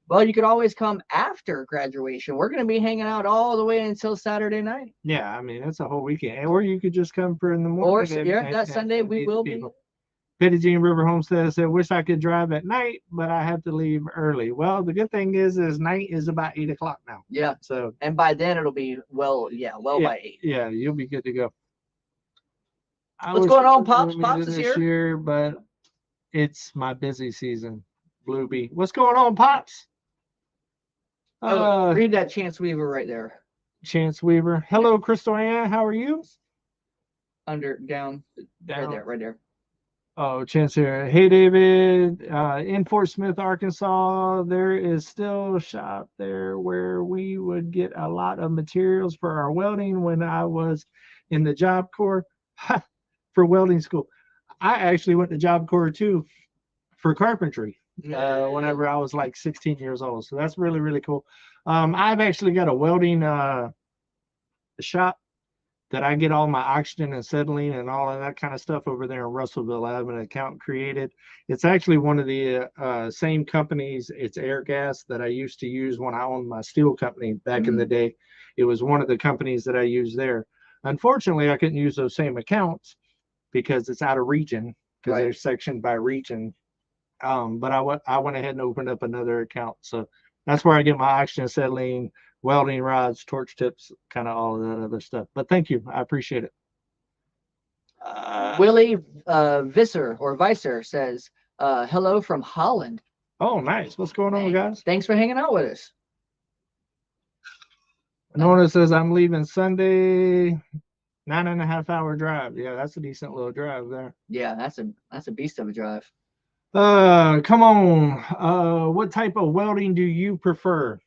Well, you could always come after graduation. We're going to be hanging out all the way until Saturday night. Yeah, I mean, that's a whole weekend. Or you could just come for in the morning. Or, that Sunday we will be. Petty Jean River Homestead said, wish I could drive at night, but I have to leave early. Well, the good thing is night is about 8 o'clock now. Yeah. So, and by then it'll be by 8. Yeah, you'll be good to go. What's going on, Pops? Pops is here. Year, but it's my busy season. Blue Bee. What's going on, Pops? Read that Chance Weaver right there. Chance Weaver. Hello, Crystal Ann. How are you? Down. Right there. Oh, Chance here. Hey, David. In Fort Smith, Arkansas, there is still a shop there where we would get a lot of materials for our welding when I was in the Job Corps for welding school. I actually went to Job Corps too. for carpentry whenever I was like 16 years old. So that's really, really cool. I've actually got a welding shop that I get all my oxygen and acetylene and all of that kind of stuff over there in Russellville. I have an account created. It's actually one of the same companies. It's Air Gas that I used to use when I owned my steel company back in the day. It was one of the companies that I used there. Unfortunately, I couldn't use those same accounts because it's out of region, because they're sectioned by region. But I went ahead and opened up another account. So that's where I get my oxygen, acetylene, welding rods, torch tips, kind of all of that other stuff. But thank you. I appreciate it. Willie Visser says, hello from Holland. Oh, nice. What's going on, guys? Thanks for hanging out with us. Nona says, I'm leaving Sunday, 9.5 hour drive. Yeah, that's a decent little drive there. Yeah, that's a beast of a drive. Come on. What type of welding do you prefer?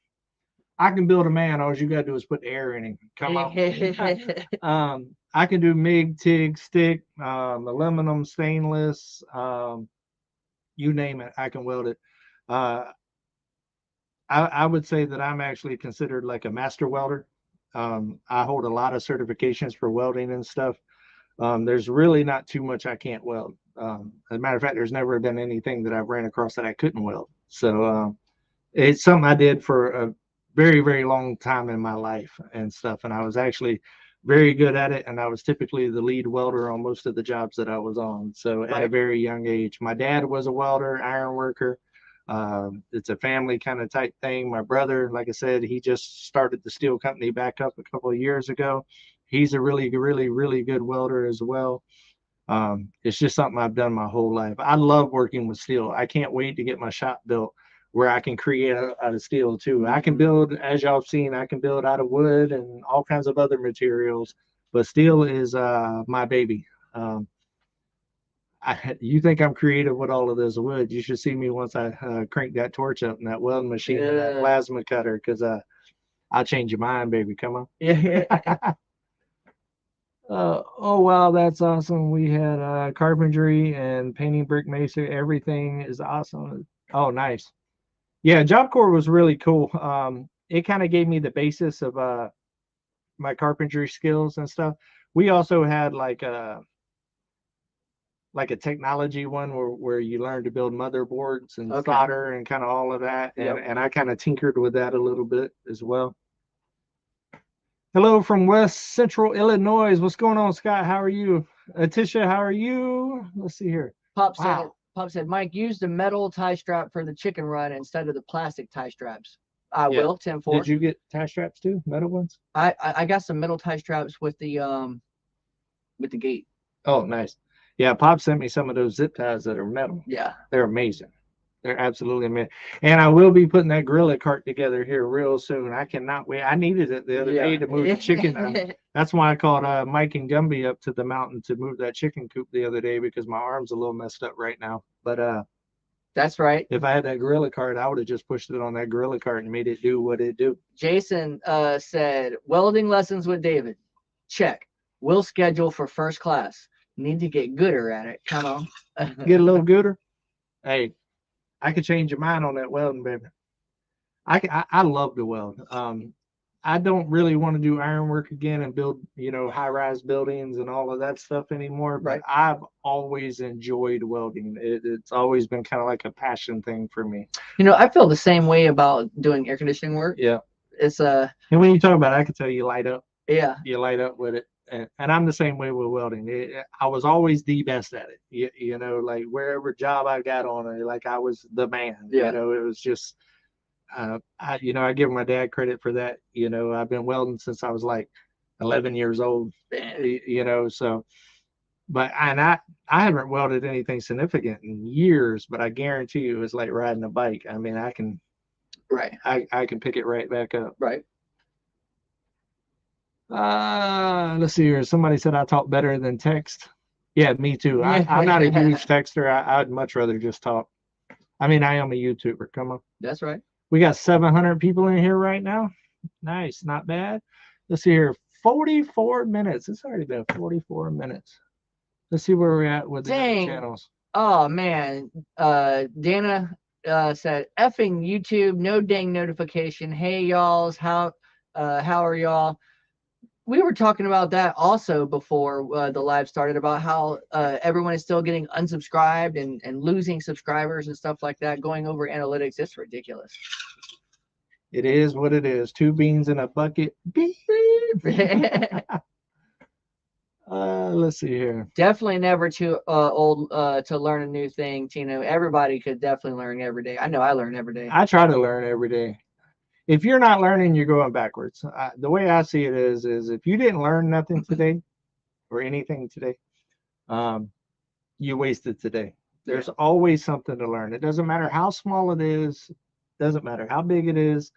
I can build a man. All you gotta do is put air in him. Come on. I can do MIG, TIG, stick, aluminum, stainless, you name it. I can weld it. I would say that I'm actually considered like a master welder. I hold a lot of certifications for welding and stuff. There's really not too much I can't weld. As a matter of fact, there's never been anything that I've ran across that I couldn't weld. So it's something I did for a very, very long time in my life and stuff. And I was actually very good at it. And I was typically the lead welder on most of the jobs that I was on. So at a very young age, my dad was a welder, iron worker. It's a family kind of type thing. My brother, like I said, he just started the steel company back up a couple of years ago. He's a really, really, really good welder as well. It's just something I've done my whole life. I love working with steel. I can't wait to get my shop built where I can create out of steel too. I can build, as y'all have seen, I can build out of wood and all kinds of other materials, but steel is my baby. You think I'm creative with all of this wood? You should see me once I crank that torch up in that welding machine and that plasma cutter, because I'll change your mind, baby. Come on. Yeah. Oh wow, that's awesome. We had carpentry and painting, brick masonry. Everything is awesome. Oh, nice. Yeah, Job Corps was really cool. It kind of gave me the basis of my carpentry skills and stuff. We also had like a technology one where you learn to build motherboards and solder and kind of all of that. And I kind of tinkered with that a little bit as well. Hello from West Central Illinois. What's going on, Scott? How are you? Tisha, how are you? Let's see here. Pop said, Mike, use the metal tie strap for the chicken run instead of the plastic tie straps. I will, 10-4. Did you get tie straps too? Metal ones? I got some metal tie straps with the gate. Oh, nice. Yeah, Pop sent me some of those zip ties that are metal. Yeah. They're amazing. They're absolutely amazing. And I will be putting that gorilla cart together here real soon. I cannot wait. I needed it the other day to move the chicken. That's why I called Mike and Gumby up to the mountain to move that chicken coop the other day, because my arm's a little messed up right now. But that's right. If I had that gorilla cart, I would have just pushed it on that gorilla cart and made it do what it do. Jason said, welding lessons with David. Check. We'll schedule for first class. Need to get gooder at it. Come on. Get a little gooder? Hey, I could change your mind on that welding, baby. I love to weld. I don't really want to do ironwork again and build, high-rise buildings and all of that stuff anymore. But I've always enjoyed welding. It's always been kind of like a passion thing for me. I feel the same way about doing air conditioning work. Yeah. It's and when you talk about it, I can tell you light up. Yeah. You light up with it. And I'm the same way with welding. I was always the best at it. Like wherever job I got on it, like I was the man. Yeah. It was just, I give my dad credit for that. I've been welding since I was like 11 years old. So, but I haven't welded anything significant in years. But I guarantee you, it's like riding a bike. I mean, I can. Right. I can pick it right back up. Right. Let's see here. Somebody said I talk better than text. Yeah, me too. I'm not a huge texter. I'd much rather just talk. I mean, I am a YouTuber. Come on. That's right. We got 700 people in here right now. Nice. Not bad. Let's see here. 44 minutes. It's already been 44 minutes. Let's see where we're at with the channels. Oh man, Dana said, "Effing YouTube, no dang notification. Hey y'all's, how are y'all?" We were talking about that also before the live started, about how everyone is still getting unsubscribed and losing subscribers and stuff like that. Going over analytics, it's ridiculous. It is what it is. 2 beans in a bucket. Beep. Let's see here. Definitely never too old to learn a new thing, Tino. Everybody could definitely learn every day. I know I learn every day. I try to learn every day. If you're not learning, you're going backwards. The way I see it is if you didn't learn nothing today or anything today, you wasted today. There's always something to learn. It doesn't matter how small it is. Doesn't matter how big it is.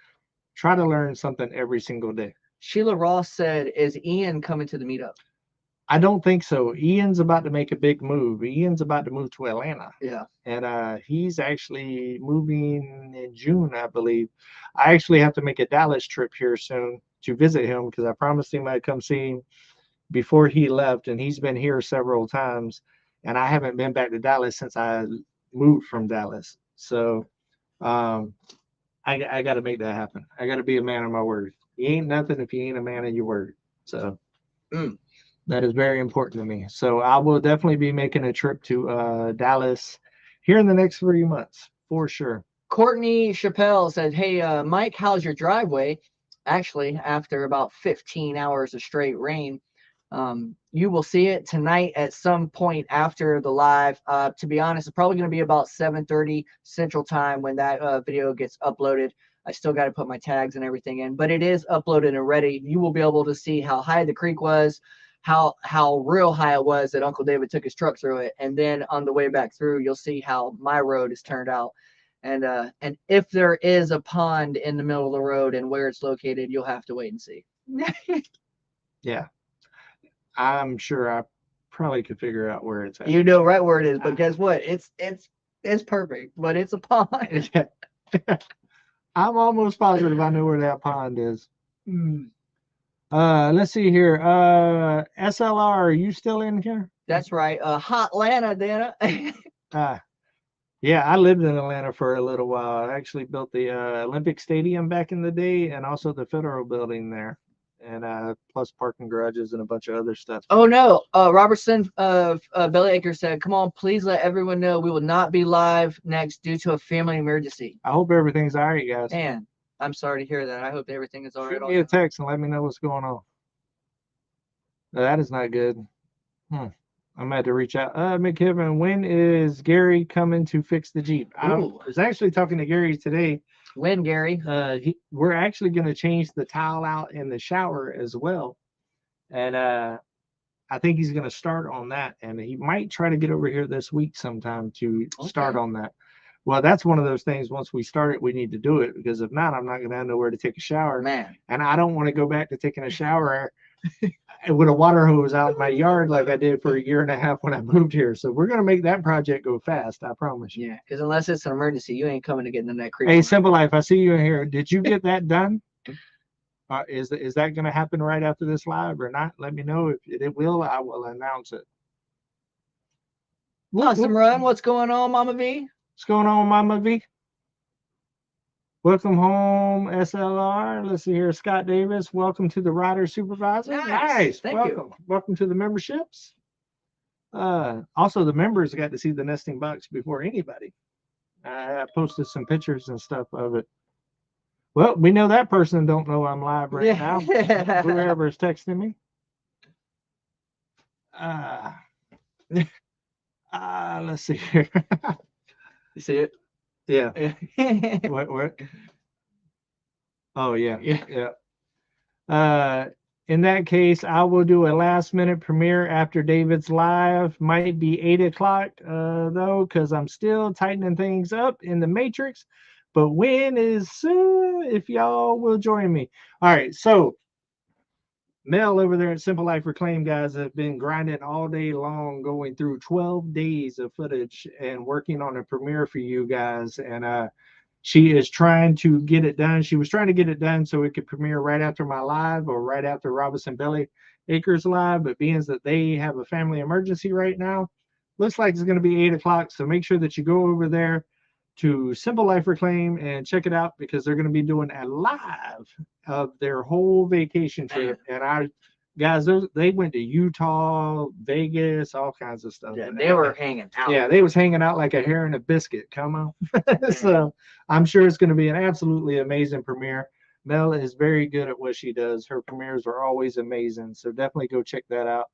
Try to learn something every single day. Sheila Ross said, "Is Ian coming to the meetup?" I don't think so. Ian's about to make a big move. Ian's about to move to Atlanta. Yeah. And he's actually moving in June, I believe. I actually have to make a Dallas trip here soon to visit him because I promised him I'd come see him before he left. And he's been here several times. And I haven't been back to Dallas since I moved from Dallas. So I got to make that happen. I got to be a man of my word. You ain't nothing if you ain't a man of your word. So. That is very important to me. So I will definitely be making a trip to Dallas here in the next 3 months for sure. Courtney Chappelle said, "Hey, Mike, how's your driveway?" Actually, after about 15 hours of straight rain, you will see it tonight at some point after the live. To be honest, it's probably going to be about 7:30 Central Time when that video gets uploaded. I still got to put my tags and everything in, but it is uploaded and ready. You will be able to see how high the creek was, how real high it was that Uncle David took his truck through it, and then on the way back through, you'll see how my road is turned out. And if there is a pond in the middle of the road and where it's located, you'll have to wait and see. Yeah, I'm sure I probably could figure out where it's at. You know right where it is, but guess what? It's perfect, but it's a pond. I'm almost positive I know where that pond is. Let's see here. SLR, are you still in here? That's right. Hot Atlanta, Dana. Yeah, I lived in Atlanta for a little while. I actually built the Olympic Stadium back in the day and also the Federal Building there. And plus parking garages and a bunch of other stuff. Oh no, Robertson Bellyacre said, "Come on, please let everyone know we will not be live next due to a family emergency." I hope everything's all right, guys. Man, I'm sorry to hear that. I hope everything is all right. Shoot me a text and let me know what's going on. That is not good. I'm gonna have to reach out. McKibben, when is Gary coming to fix the Jeep? I was actually talking to Gary today. When, Gary? We're actually going to change the tile out in the shower as well. And I think he's going to start on that. And he might try to get over here this week sometime to start on that. Well, that's one of those things. Once we start it, we need to do it, because if not, I'm not going to have nowhere to take a shower. Man. And I don't want to go back to taking a shower with a water hose out in my yard like I did for 1.5 years when I moved here. So we're going to make that project go fast. I promise you. Yeah, because unless it's an emergency, you ain't coming to get in that creek. Hey, Simple Life, I see you in here. Did you get that done? Is that going to happen right after this live or not? Let me know. If it will, I will announce it. Awesome Run, what's going on, Mama V? What's going on, Mama V? Welcome home, SLR. Let's see here. Scott Davis, welcome to the Rider Supervisor. Nice. Thank you. Welcome to the memberships. Also, the members got to see the nesting box before anybody. I posted some pictures and stuff of it. Well, we know that person don't know I'm live right now. Whoever is texting me. Let's see here. You see it? Yeah. What? Oh, yeah. In that case, I will do a last-minute premiere after David's live. Might be 8 o'clock, though, because I'm still tightening things up in the Matrix. But when is soon, if y'all will join me. All right, so Mel over there at Simple Life Reclaim, guys, have been grinding all day long, going through 12 days of footage and working on a premiere for you guys. And she is trying to get it done. She was trying to get it done so it could premiere right after my live or right after Robinson Belly Acres live. But being that they have a family emergency right now, looks like it's going to be 8 o'clock. So make sure that you go over there to Simple Life Reclaim and check it out, because they're going to be doing a live of their whole vacation trip. And our guys, they went to Utah, Vegas, all kinds of stuff. Yeah, they were hanging out. Yeah, they was hanging out like a hare and a biscuit. Come on. So I'm sure it's going to be an absolutely amazing premiere. Mel is very good at what she does. Her premieres are always amazing. So definitely go check that out.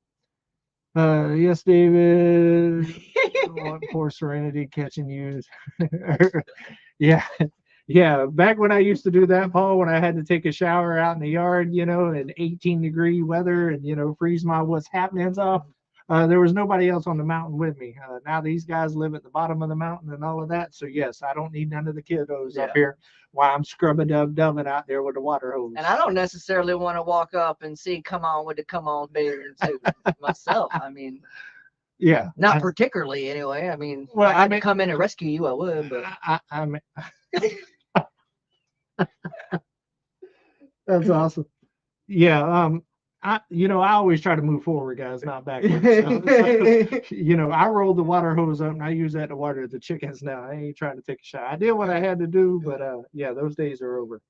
Yes, David. Poor Serenity catching you. Yeah. Yeah. Back when I used to do that, Paul, when I had to take a shower out in the yard, you know, in 18-degree weather and, you know, freeze my what's happenings off. There was nobody else on the mountain with me. Now these guys live at the bottom of the mountain and all of that. So yes, I don't need none of the kiddos up here while I'm scrubbing dubbing out there with the water hose. And I don't necessarily want to walk up and see come on with the come on bathing suit myself. I mean, yeah, not particularly anyway. I mean, well, I had to come in and rescue you, I would, but I mean, that's awesome. Yeah, I always try to move forward, guys, not backwards. So, you know, I rolled the water hose up and I use that to water the chickens now. I ain't trying to take a shower. I did what I had to do, but yeah, those days are over.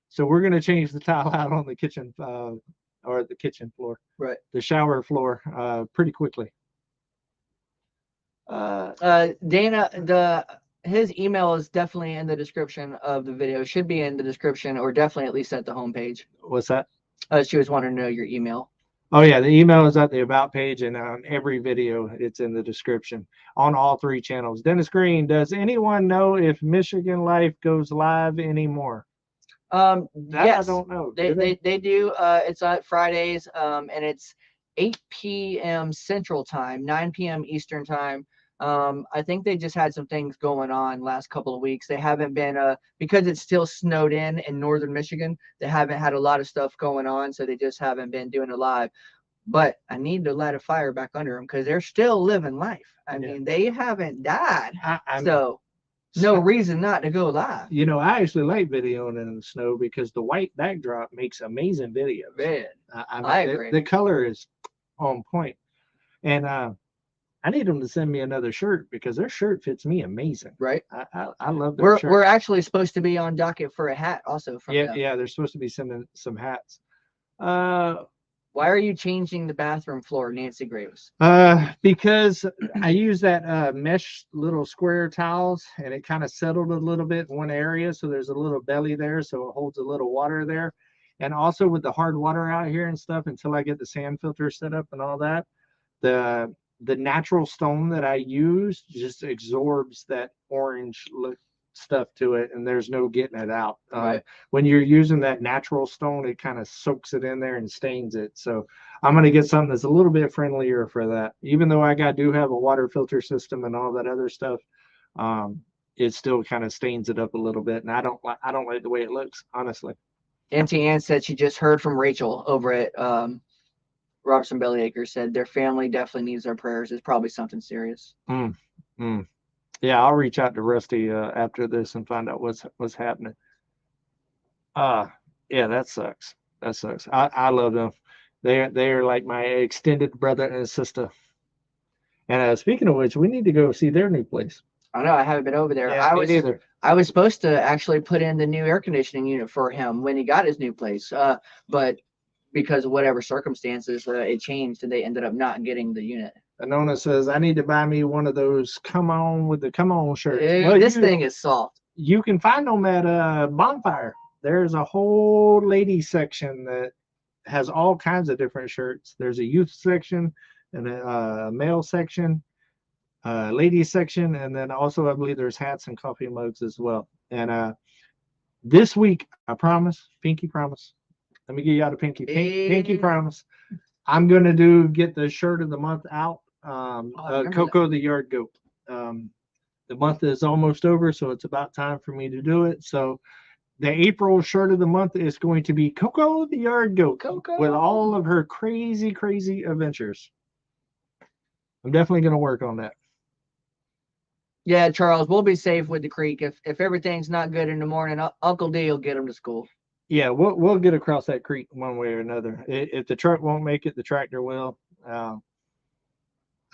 So we're gonna change the tile out on the kitchen or the kitchen floor, right? The shower floor pretty quickly. Dana, his email is definitely in the description of the video. Should be in the description, or definitely at least at the homepage. What's that? She was wanting to know your email. Oh yeah, the email is at the about page, and on every video it's in the description on all 3 channels. Dennis Green, does anyone know if Michigan Life goes live anymore? Yes, I don't know. They do. It's on Fridays, and it's 8 p.m. Central Time, 9 p.m. Eastern Time. I think they just had some things going on last couple of weeks. They haven't been because it's still snowed in northern Michigan. They haven't had a lot of stuff going on, so they just haven't been doing it live. But I need to light a fire back under them because they're still living life. I mean, they haven't died, so no reason not to go live. You know, I actually like videoing in the snow because the white backdrop makes amazing videos. Man, I agree. The color is on point, and I need them to send me another shirt because their shirt fits me amazing. Right. I love their shirt. We're actually supposed to be on docket for a hat also from them. Yeah, they're supposed to be sending some hats. Why are you changing the bathroom floor, Nancy Graves? Because I use that mesh little square towels, and it kind of settled a little bit in one area, so there's a little belly there, so it holds a little water there. And also with the hard water out here and stuff, until I get the sand filter set up and all that, the natural stone that I use just absorbs that orange look stuff to it, and there's no getting it out. Right. When you're using that natural stone, it kind of soaks it in there and stains it. So I'm going to get something that's a little bit friendlier for that. Even though I do have a water filter system and all that other stuff, it still kind of stains it up a little bit, and I don't like the way it looks, honestly. Auntie Ann said she just heard from Rachel over at Robertson Bellyacre, said their family definitely needs our prayers. It's probably something serious. Yeah, I'll reach out to Rusty after this and find out what's happening. Yeah, that sucks. That sucks. I love them. They're like my extended brother and sister. And speaking of which, we need to go see their new place. I know, I haven't been over there. Yeah, I was supposed to actually put in the new air conditioning unit for him when he got his new place, but because of whatever circumstances, it changed, and they ended up not getting the unit. Anona says, I need to buy me one of those come on with the come on shirts. Well, this thing is soft. You can find them at Bonfire. There's a whole ladies section that has all kinds of different shirts. There's a youth section and a male section, ladies section, and then also I believe there's hats and coffee mugs as well. And this week, I promise, pinky promise. Let me give you out a pinky. Pinky promise. I'm gonna get the shirt of the month out. Coco the Yard Goat. The month is almost over, so it's about time for me to do it. So the April shirt of the month is going to be Coco the Yard Goat, with all of her crazy adventures. I'm definitely gonna work on that. Yeah, Charles, we'll be safe with the creek. If everything's not good in the morning, Uncle D will get them to school. Yeah, we'll get across that creek one way or another. If the truck won't make it, the tractor will.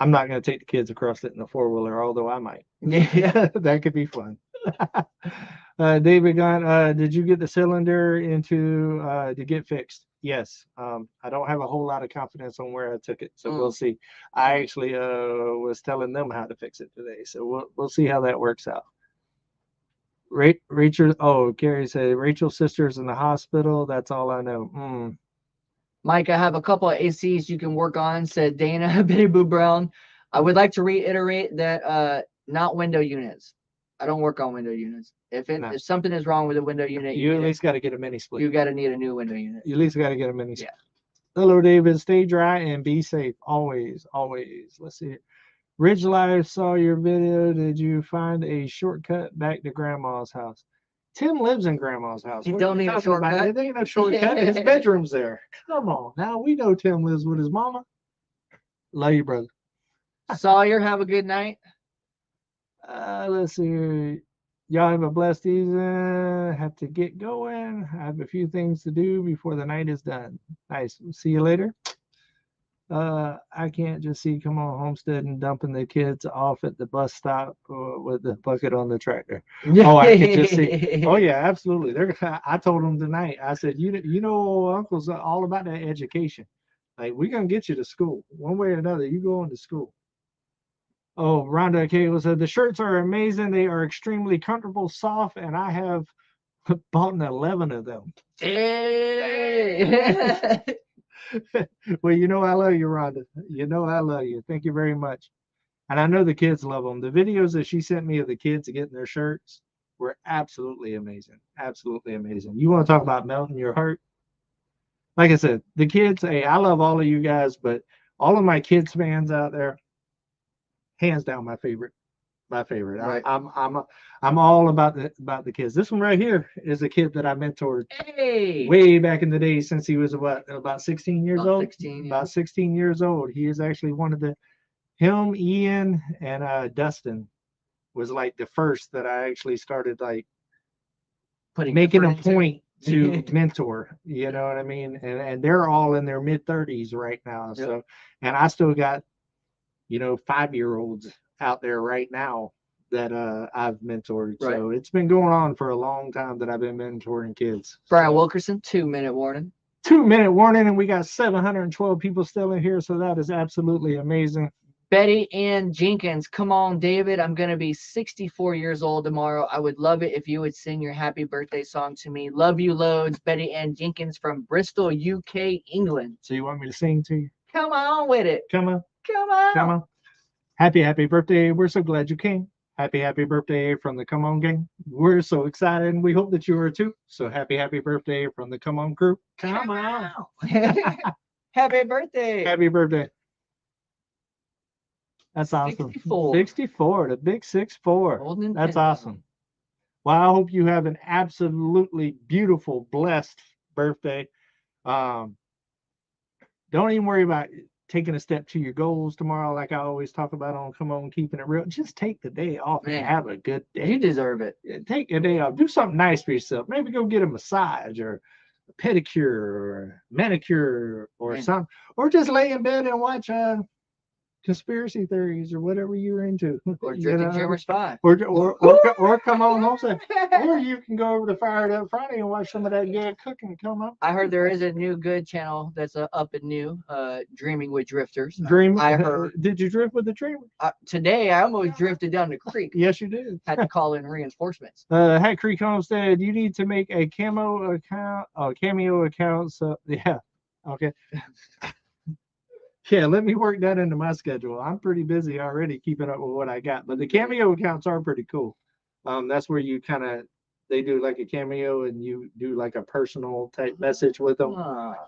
I'm not going to take the kids across it in a 4-wheeler, although I might. Yeah. That could be fun. David Gunn, did you get the cylinder into to get fixed? Yes. I don't have a whole lot of confidence on where I took it, so we'll see. I actually was telling them how to fix it today, so we'll see how that works out. Rachel, oh, Gary said Rachel's sister's in the hospital. That's all I know. Mike, I have a couple of ACs you can work on, said Dana Bitty Boo Brown. I would like to reiterate that not window units. I don't work on window units. If something is wrong with a window unit, you at least got to get a mini split. You got to need a new window unit. You at least got to get a mini split. Yeah. Hello, David. Stay dry and be safe. Always, always. Let's see. Ridge Life saw your video. Did you find a shortcut back to Grandma's house? Tim lives in Grandma's house. You don't need a shortcut. It ain't no shortcut. His bedroom's there. Come on. Now we know Tim lives with his mama. Love you, brother. Sawyer, have a good night. Let's see. Y'all have a blessed evening. Have to get going. I have a few things to do before the night is done. Nice. See you later. I can't just see Come On Homestead and dumping the kids off at the bus stop with the bucket on the tractor. Oh, I can just see. Oh yeah, absolutely. I told them tonight. I said, you know, Uncle's all about that education. Like, we're gonna get you to school one way or another. You go into school. Oh, Rhonda Cagle said the shirts are amazing. They are extremely comfortable, soft, and I have bought 11 of them. Hey. Well, you know I love you, Rhonda. You know I love you. Thank you very much. And I know the kids love them. The videos that she sent me of the kids getting their shirts were absolutely amazing. Absolutely amazing. You want to talk about melting your heart? Like I said, the kids, hey, I love all of you guys, but all of my kids fans out there, hands down my favorite. My favorite. Right. I'm all about the kids. This one right here is a kid that I mentored way back in the day, since he was about 16 years old. 16, about 16 years old. He is actually one of him, Ian, and Dustin was like the first that I actually started like making a point to mentor. You know what I mean? And they're all in their mid-30s right now. Yep. So, and I still got 5-year-olds out there right now that I've mentored. Right. So it's been going on for a long time that I've been mentoring kids. Brian Wilkerson, 2-minute warning. 2-minute warning, and we got 712 people still in here, so that is absolutely amazing. Betty Ann Jenkins, come on, David. I'm going to be 64 years old tomorrow. I would love it if you would sing your happy birthday song to me. Love you loads. Betty Ann Jenkins from Bristol, UK, England. So you want me to sing to you? Come on with it. Come on. Come on. Come on. Happy birthday. We're so glad you came. Happy birthday from the Come On gang. We're so excited, and we hope that you are too. So happy birthday from the Come On crew. Come on. Happy birthday. Happy birthday. That's awesome. 64, the big 6'4". That's awesome. Well, I hope you have an absolutely beautiful, blessed birthday. Don't even worry about taking a step to your goals tomorrow, like I always talk about on Come On Keeping It Real. Just take the day off and have a good day. You deserve it. Take a day off. Do something nice for yourself. Maybe go get a massage or a pedicure or a manicure or something. Or just lay in bed and watch conspiracy theories or whatever you're into. Or drinking Jimmer Spy. Or Come On Homestead. Or you can go over to Fired Up Friday and watch some of that good cooking come up. I heard there is a new good channel that's up and new, Dreaming with Drifters. I heard. Did you drift with the Dreamer? Today I almost drifted down the creek. Yes, you did. Had to call in reinforcements. Hat Creek Homestead, you need to make a cameo account. So yeah, okay. Yeah, let me work that into my schedule. I'm pretty busy already keeping up with what I got, but the cameo accounts are pretty cool. That's where you they do like a cameo and you do like a personal type message with them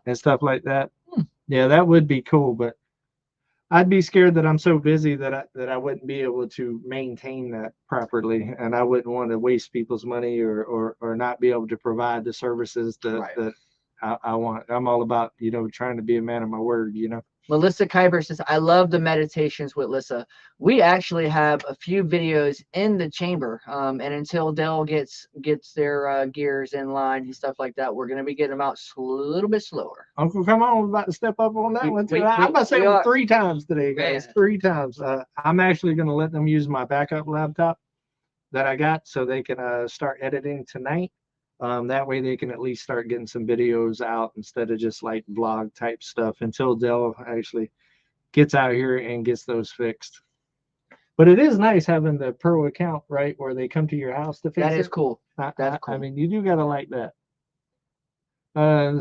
and stuff like that. Yeah, that would be cool, but I'd be scared that I'm so busy that I wouldn't be able to maintain that properly, and I wouldn't want to waste people's money or not be able to provide the services that I want. I'm all about, trying to be a man of my word, Melissa Kyber says, I love the meditations with Lissa. We actually have a few videos in the chamber. And until Dell gets their gears in line and stuff like that, we're going to be getting them out a little bit slower. Uncle, come on, we're about to step up on that one too. I'm about to say it 3 times today, guys. Man. 3 times. I'm actually going to let them use my backup laptop that I got so they can start editing tonight. That way they can at least start getting some videos out instead of just like vlog type stuff until Dell actually gets out here and gets those fixed. But it is nice having the pro account, right, where they come to your house to fix it. That is cool. That's cool. I mean, you do gotta like that.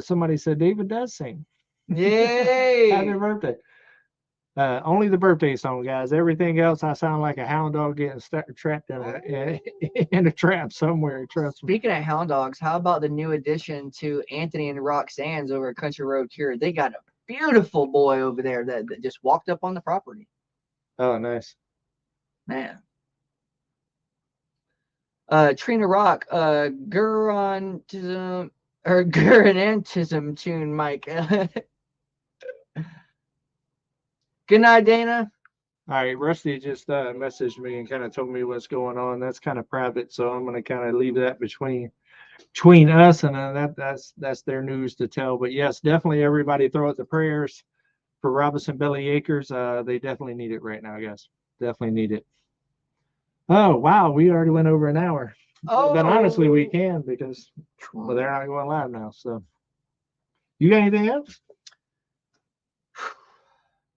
Somebody said David does sing. Yay! Happy birthday. Only the birthday song, guys. Everything else, I sound like a hound dog getting trapped in a trap somewhere. Trust me. Speaking of hound dogs, how about the new addition to Anthony and Roxanne's over at Country Road Cure? They got a beautiful boy over there that just walked up on the property. Oh, nice. Man. Trina Rock, Gurantism or Guranantism tune, Mike. Good night, Dana. All right, Rusty just messaged me and kind of told me what's going on. That's kind of private, so I'm going to kind of leave that between us, and that's their news to tell. But yes, definitely everybody throw out the prayers for Robinson Belly Acres. They definitely need it right now, guys. Definitely need it. Oh wow, we already went over an hour. Oh, but honestly, we can because well, they're not going live now. So, you got anything else?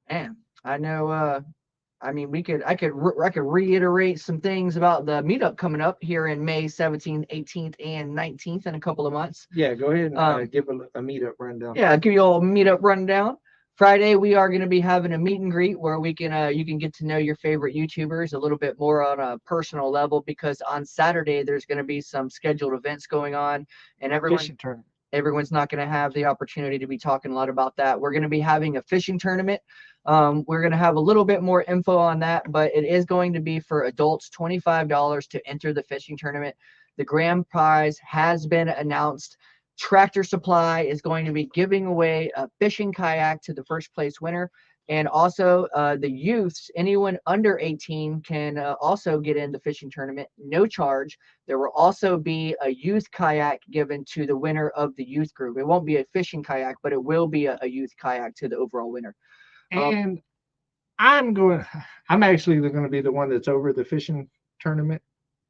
Man, I know. I mean, I could reiterate some things about the meetup coming up here in May 17th, 18th, and 19th in a couple of months. Yeah, go ahead and give a meetup rundown. Yeah, I'll give you all a meetup rundown. Friday, we are going to be having a meet and greet where we can you can get to know your favorite YouTubers a little bit more on a personal level, because on Saturday there's going to be some scheduled events going on, and everyone's not going to have the opportunity to be talking a lot about that. We're going to be having a fishing tournament. We're going to have a little bit more info on that, but it is going to be for adults, $25 to enter the fishing tournament. The grand prize has been announced. Tractor Supply is going to be giving away a fishing kayak to the first place winner. And also the youths, anyone under 18 can also get in the fishing tournament, no charge. There will also be a youth kayak given to the winner of the youth group. It won't be a fishing kayak, but it will be a youth kayak to the overall winner. And I'm actually going to be the one that's over the fishing tournament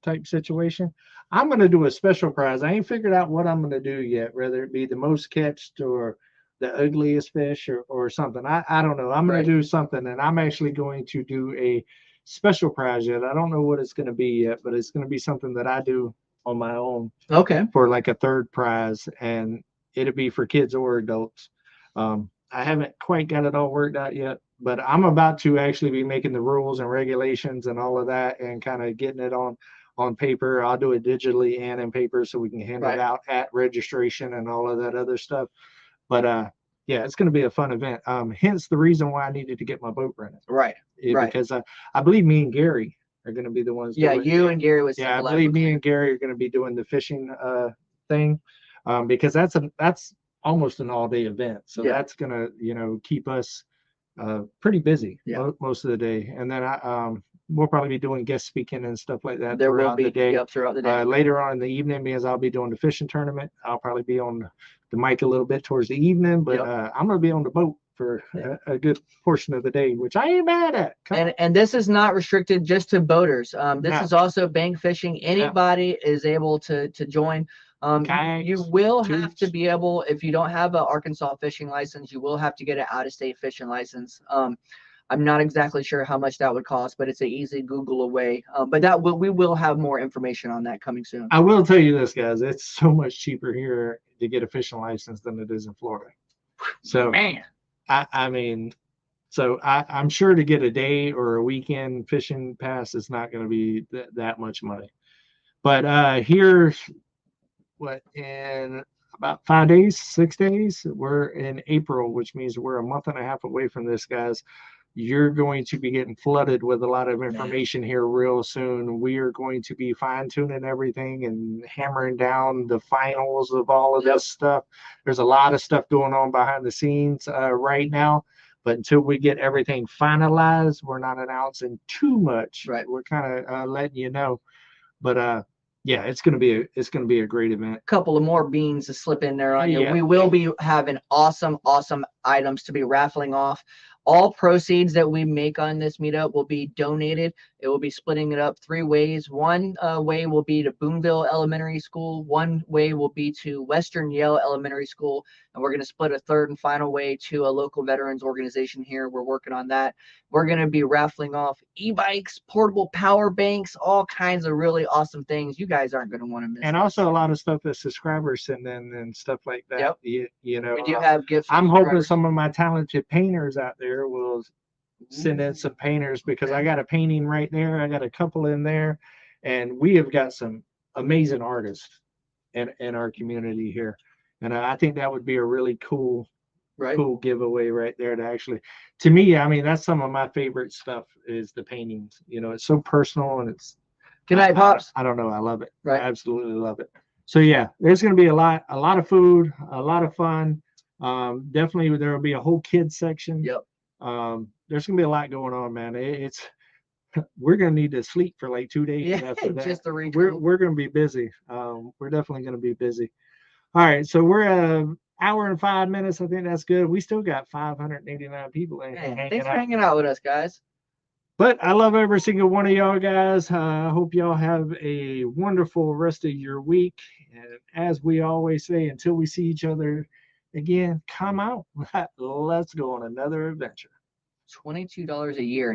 type situation. I'm going to do a special prize. I ain't figured out what I'm going to do yet, whether it be the most catched or the ugliest fish or something. I don't know. I'm going to do something, and I'm actually going to do a special prize yet. I don't know what it's going to be yet, but it's going to be something that I do on my own. Okay. For like a third prize, and it'll be for kids or adults. I haven't quite got it all worked out yet, but I'm about to actually be making the rules and regulations and all of that and kind of getting it on paper. I'll do it digitally and in paper so we can hand it out at registration and all of that other stuff. But yeah, it's going to be a fun event. Hence the reason why I needed to get my boat rented. Right. Because I believe me and Gary are going to be the ones. Yeah, you and Gary was. Yeah, I believe me and Gary are going to be doing the fishing thing, because that's almost an all-day event. So that's going to, keep us pretty busy most of the day. And then we'll probably be doing guest speaking and stuff like that throughout the day. Throughout the day. Later on in the evening, because I'll be doing the fishing tournament, I'll probably be on the mic a little bit towards the evening, but I'm going to be on the boat for a good portion of the day, which I ain't mad at. And this is not restricted just to boaters. This is also bank fishing. Anybody is able to join. You will have to be able, if you don't have an Arkansas fishing license, you will have to get an out-of-state fishing license. I'm not exactly sure how much that would cost, but it's an easy Google away. But we will have more information on that coming soon. I will tell you this, guys. It's so much cheaper here to get a fishing license than it is in Florida. So, man, I mean, so I'm sure to get a day or a weekend fishing pass is not going to be that much money. But here, in about 5 days, 6 days, we're in April, which means we're a month and a half away from this, guys. You're going to be getting flooded with a lot of information here real soon. We are going to be fine-tuning everything and hammering down the finals of all of this stuff. There's a lot of stuff going on behind the scenes right now, But until we get everything finalized, we're not announcing too much. Right. We're kind of letting you know. But yeah, it's gonna be a great event. Couple of more beans to slip in there on you. Yeah. We will be having awesome items to be raffling off. All proceeds that we make on this meetup will be donated. It will be splitting it up 3 ways. One way will be to Boonville Elementary School. One way will be to Western Yale Elementary School. And we're going to split a third and final way to a local veterans organization here. We're working on that. We're going to be raffling off e-bikes, portable power banks, all kinds of really awesome things. You guys aren't going to want to miss. And this. Also a lot of stuff that subscribers send in and stuff like that. Yep. You know, We do have gifts. I'm hoping some of my talented painters out there will send in some painters, because I got a painting right there. I got a couple in there, and we have got some amazing artists in our community here. And I think that would be a really cool giveaway right there. To me, I mean, that's some of my favorite stuff is the paintings. You know, it's so personal, and it's Good night, Pops. I don't know. I love it. Right. I absolutely love it. So yeah, there's going to be a lot of food, a lot of fun. Definitely there will be a whole kids section. Yep. There's going to be a lot going on, man. We're going to need to sleep for like 2 days. Yeah, after that. just to reach. We're going to be busy. We're definitely going to be busy. All right, so we're at an hour and 5 minutes. I think that's good. We still got 589 people in here. Thanks for hanging out with us, guys. But I love every single one of y'all guys. I hope y'all have a wonderful rest of your week. And as we always say, until we see each other again, come out. Let's go on another adventure. $22 a year.